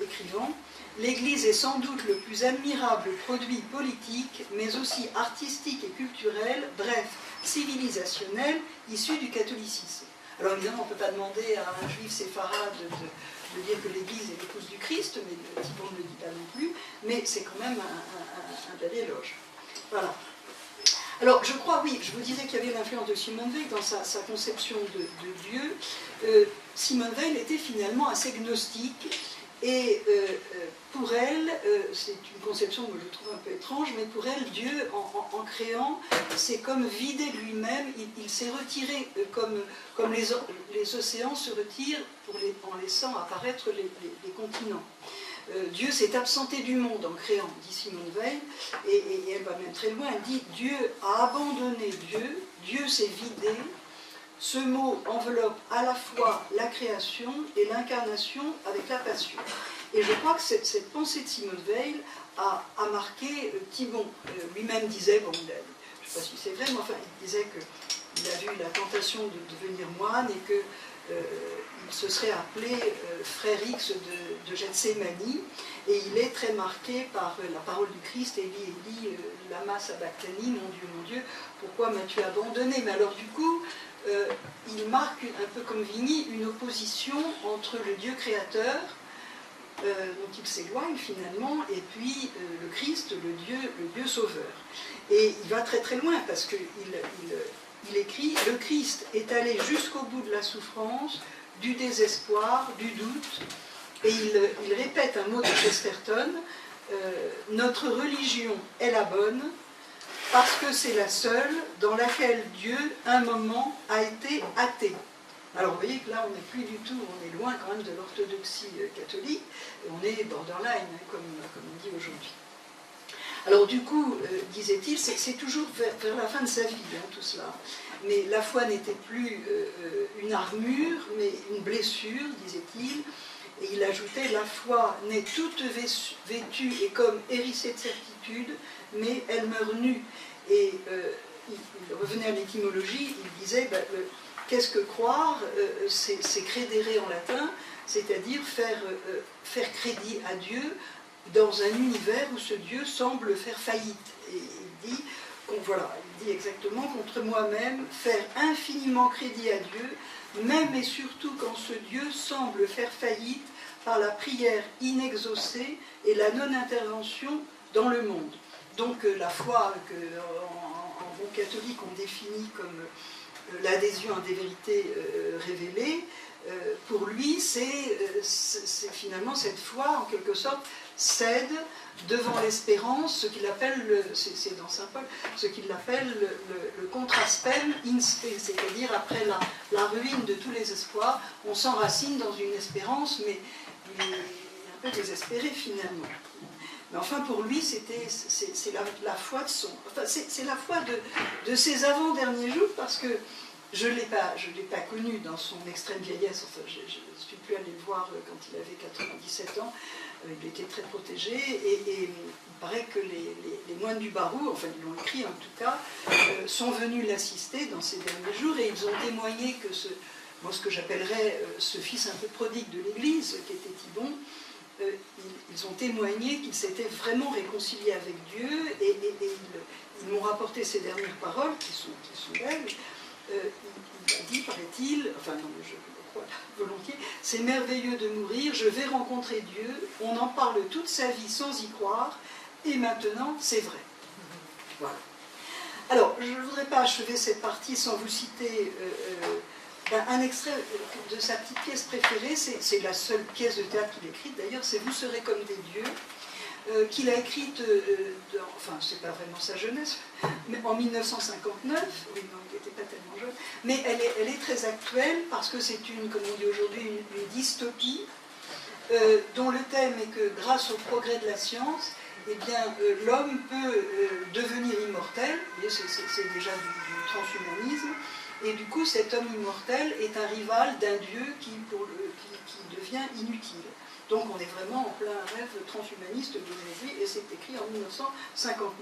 Speaker 2: écrivant « L'Église est sans doute le plus admirable produit politique, mais aussi artistique et culturel, bref, civilisationnel, issu du catholicisme. » Alors évidemment, on ne peut pas demander à un juif séfarade de dire que l'Église est l'épouse du Christ, mais Thibon ne le dit pas non plus, mais c'est quand même un bel éloge. Voilà. Alors, je crois, oui, je vous disais qu'il y avait l'influence de Simone Weil dans sa conception de Dieu. Simone Weil était finalement assez gnostique, et pour elle, c'est une conception que je trouve un peu étrange, mais pour elle, Dieu, en créant, c'est comme vidé de lui-même, il s'est retiré, comme les océans se retirent en laissant apparaître les continents. Dieu s'est absenté du monde en créant, dit Simone Weil, et elle va même très loin, elle dit « Dieu a abandonné Dieu, Dieu s'est vidé ». Ce mot enveloppe à la fois la création et l'incarnation avec la passion. Et je crois que cette pensée de Simone Weil a marqué Thibon. Lui-même disait, bon, je ne sais pas si c'est vrai, mais enfin, il disait qu'il a vu la tentation de devenir moine et qu'il se serait appelé frère X de Gethsémani, et il est très marqué par la parole du Christ, Élie, Élie, lama sabachthani, mon Dieu, pourquoi m'as-tu abandonné? Mais alors du coup, il marque, un peu comme Vigny, une opposition entre le Dieu créateur, dont il s'éloigne finalement, et puis le Christ, le Dieu sauveur. Et il va très très loin, parce qu'il écrit « Le Christ est allé jusqu'au bout de la souffrance, du désespoir, du doute », et il répète un mot de Chesterton, notre religion est la bonne, parce que c'est la seule dans laquelle Dieu, un moment, a été athée. Alors vous voyez que là, on n'est plus du tout, on est loin quand même de l'orthodoxie catholique, et on est borderline, comme on dit aujourd'hui. Alors du coup, disait-il, c'est toujours vers la fin de sa vie, tout cela. Mais la foi n'était plus une armure, mais une blessure, disait-il. Et il ajoutait, la foi n'est toute vêtue et comme hérissée de certitude, mais elle meurt nue. Et il revenait à l'étymologie, il disait, Qu'est-ce que croire? C'est credere en latin, c'est-à-dire faire crédit à Dieu dans un univers où ce Dieu semble faire faillite. Et il dit, voilà, il dit exactement, contre moi-même, faire infiniment crédit à Dieu, même et surtout quand ce Dieu semble faire faillite par la prière inexaucée et la non-intervention dans le monde. Donc la foi en bon catholique on définit comme l'adhésion à des vérités révélées, pour lui c'est finalement cette foi en quelque sorte cède devant l'espérance, ce qu'il appelle, c'est dans Saint Paul, ce qu'il appelle le contraspem in spe, c'est-à-dire après la ruine de tous les espoirs, on s'enracine dans une espérance, mais il est un peu désespéré finalement. Mais enfin pour lui c'est la foi de son, enfin c'est la foi de ses avant-derniers jours, parce que je ne l'ai pas connu dans son extrême vieillesse, enfin je ne suis plus allée le voir quand il avait 97 ans, il était très protégé, et il paraît que les moines du Barou, enfin ils l'ont écrit en tout cas, sont venus l'assister dans ces derniers jours, et ils ont témoigné que ce que j'appellerais ce fils un peu prodigue de l'Église, qui était Thibon, ils ont témoigné qu'ils s'étaient vraiment réconciliés avec Dieu, et ils m'ont rapporté ces dernières paroles, qui sont belles. Il a dit, paraît-il, enfin non, je le crois volontiers, c'est merveilleux de mourir, je vais rencontrer Dieu, on en parle toute sa vie sans y croire, et maintenant c'est vrai. Voilà. Alors, je ne voudrais pas achever cette partie sans vous citer un extrait de sa petite pièce préférée, c'est la seule pièce de théâtre qu'il a écrite d'ailleurs, c'est Vous serez comme des dieux, qu'il a écrite, enfin c'est pas vraiment sa jeunesse, mais en 1959, oui non, il n'était pas tellement jeune, mais elle est très actuelle parce que c'est comme on dit aujourd'hui, une dystopie, dont le thème est que grâce au progrès de la science, eh bien, l'homme peut devenir immortel, c'est déjà du transhumanisme, et du coup cet homme immortel est un rival d'un dieu qui devient inutile. Donc on est vraiment en plein rêve transhumaniste d'aujourd'hui, et c'est écrit en 1959.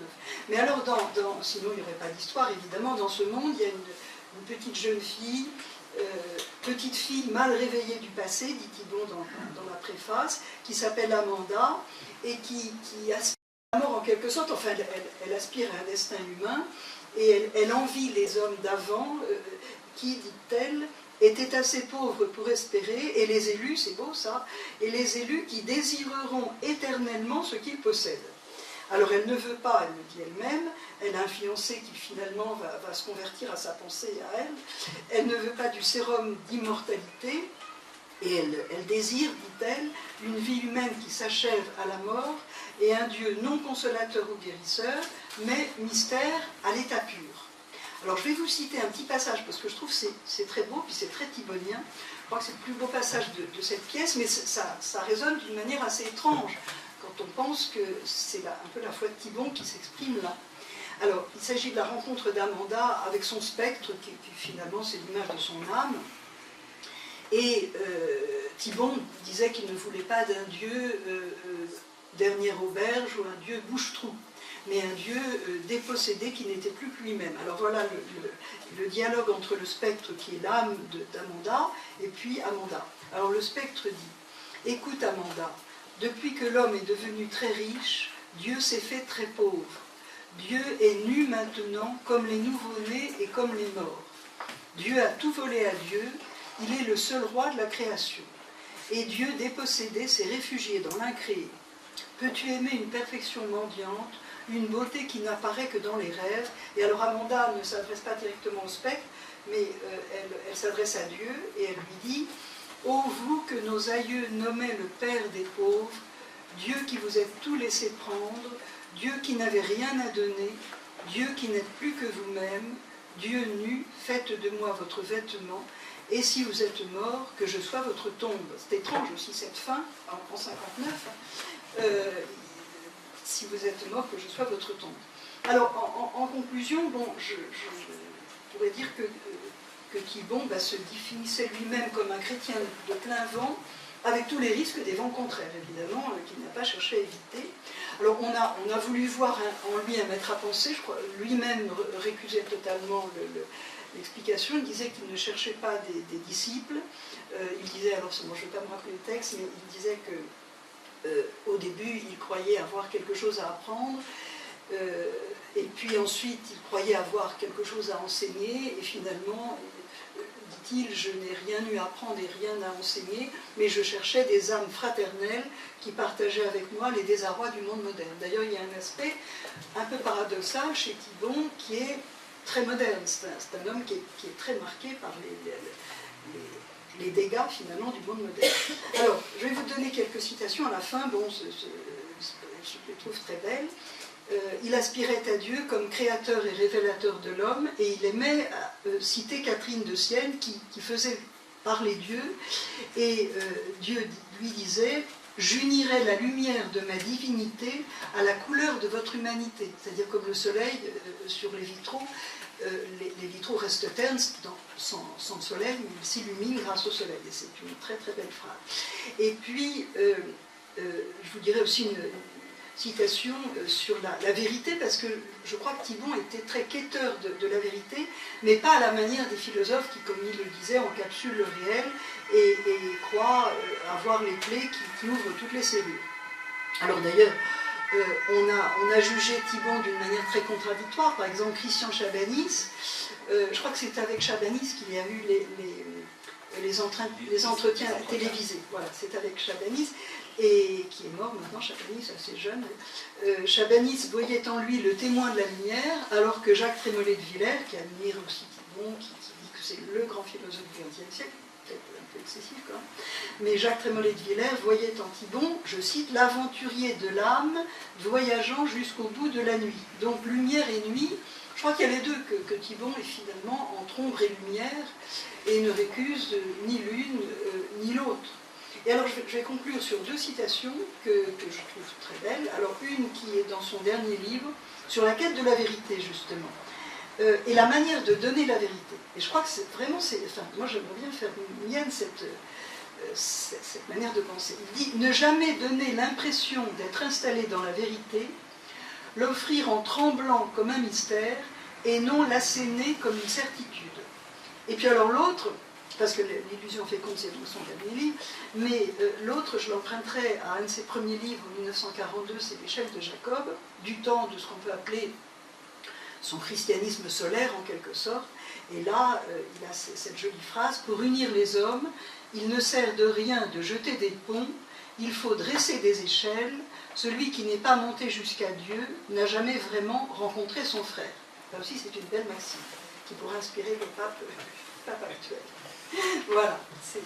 Speaker 2: Mais alors, sinon il n'y aurait pas d'histoire, évidemment, dans ce monde, il y a une petite jeune fille, petite fille mal réveillée du passé, dit Thibon dans la préface, qui s'appelle Amanda, et qui aspire à la mort en quelque sorte, enfin elle aspire à un destin humain, et elle envie les hommes d'avant, qui, dit-elle, étaient assez pauvres pour espérer, et les élus, c'est beau ça, et les élus qui désireront éternellement ce qu'ils possèdent. Alors elle ne veut pas, elle le dit elle-même, elle a un fiancé qui finalement va se convertir à sa pensée et à elle, elle ne veut pas du sérum d'immortalité, et elle désire, dit-elle, une vie humaine qui s'achève à la mort, et un Dieu non consolateur ou guérisseur, mais mystère à l'état pur. Alors je vais vous citer un petit passage, parce que je trouve que c'est très beau, puis c'est très thibonien. Je crois que c'est le plus beau passage de cette pièce, mais ça résonne d'une manière assez étrange, quand on pense que c'est un peu la foi de Thibon qui s'exprime là. Alors, il s'agit de la rencontre d'Amanda avec son spectre, qui finalement c'est l'image de son âme. Et Thibon disait qu'il ne voulait pas d'un Dieu dernière auberge ou un Dieu bouche-trou, mais un Dieu dépossédé qui n'était plus que lui-même. Alors voilà le dialogue entre le spectre qui est l'âme d'Amanda et puis Amanda. Alors le spectre dit « Écoute Amanda, depuis que l'homme est devenu très riche, Dieu s'est fait très pauvre. Dieu est nu maintenant comme les nouveau-nés et comme les morts. Dieu a tout volé à Dieu, il est le seul roi de la création. Et Dieu dépossédé s'est réfugié dans l'incréé. Peux-tu aimer une perfection mendiante, une beauté qui n'apparaît que dans les rêves ?» Et alors Amanda ne s'adresse pas directement au spectre, mais elle s'adresse à Dieu et elle lui dit « Ô vous que nos aïeux nommaient le Père des pauvres, Dieu qui vous êtes tout laissé prendre, Dieu qui n'avait rien à donner, Dieu qui n'êtes plus que vous-même, Dieu nu, faites de moi votre vêtement, et si vous êtes mort, que je sois votre tombe. » C'est étrange aussi cette fin, en 59, si vous êtes mort, que je sois votre tombe. Alors, en conclusion, bon, je pourrais dire que Thibon se définissait lui-même comme un chrétien de plein vent, avec tous les risques des vents contraires, évidemment, qu'il n'a pas cherché à éviter. Alors, on a voulu voir en lui un maître à penser, je crois, lui-même récusait totalement l'explication, il disait qu'il ne cherchait pas des disciples. Il disait, alors bon, je ne vais pas me rappeler le texte, mais il disait que au début, il croyait avoir quelque chose à apprendre, et puis ensuite, il croyait avoir quelque chose à enseigner, et finalement, dit-il, je n'ai rien eu à apprendre et rien à enseigner, mais je cherchais des âmes fraternelles qui partageaient avec moi les désarrois du monde moderne. D'ailleurs, il y a un aspect un peu paradoxal chez Thibon qui est très moderne. C'est un homme qui est très marqué par les dégâts, finalement, du monde moderne. Alors, je vais vous donner quelques citations à la fin, bon, je les trouve très belles. Il aspirait à Dieu comme créateur et révélateur de l'homme, et il aimait citer Catherine de Sienne qui faisait parler Dieu, et Dieu lui disait « J'unirai la lumière de ma divinité à la couleur de votre humanité ». C'est-à-dire comme le soleil sur les vitraux, les vitraux restent ternes sans soleil, mais ils s'illuminent grâce au soleil, et c'est une très très belle phrase. Et puis, je vous dirais aussi une citation sur la vérité, parce que je crois que Thibon était très quêteur de la vérité, mais pas à la manière des philosophes qui, comme il le disait, encapsulent le réel et croient avoir les clés qui ouvrent toutes les cellules. Alors d'ailleurs, on a jugé Thibon d'une manière très contradictoire. Par exemple, Christian Chabanis, je crois que c'est avec Chabanis qu'il y a eu les entretiens télévisés. Voilà, c'est avec Chabanis, et qui est mort maintenant, Chabanis, assez jeune. Chabanis voyait en lui le témoin de la lumière, alors que Jacques Trémollet de Villers, qui admire aussi Thibon, qui dit que c'est le grand philosophe du XXe siècle, peut-être un peu excessif quand même, mais Jacques Trémollet de Villers voyait en Thibon, je cite, l'aventurier de l'âme voyageant jusqu'au bout de la nuit. Donc lumière et nuit, je crois qu'il y a les deux, que Thibon est finalement entre ombre et lumière, et ne récuse ni l'une ni l'autre. Et alors je vais conclure sur deux citations que je trouve très belles. Alors une qui est dans son dernier livre, sur la quête de la vérité justement, et la manière de donner la vérité. Et je crois que c'est vraiment, enfin, moi j'aimerais bien faire mienne cette manière de penser. Il dit « Ne jamais donner l'impression d'être installé dans la vérité, l'offrir en tremblant comme un mystère, et non l'asséner comme une certitude. » Et puis alors l'autre, parce que l'illusion féconde, c'est son dernier livre, mais l'autre, je l'emprunterai à un de ses premiers livres, 1942, c'est l'échelle de Jacob, du temps de ce qu'on peut appeler son christianisme solaire, en quelque sorte. Et là, il a cette jolie phrase, « Pour unir les hommes, il ne sert de rien de jeter des ponts, il faut dresser des échelles, celui qui n'est pas monté jusqu'à Dieu n'a jamais vraiment rencontré son frère. » Là aussi, c'est une belle maxime qui pourrait inspirer le pape actuel. Voilà, c'est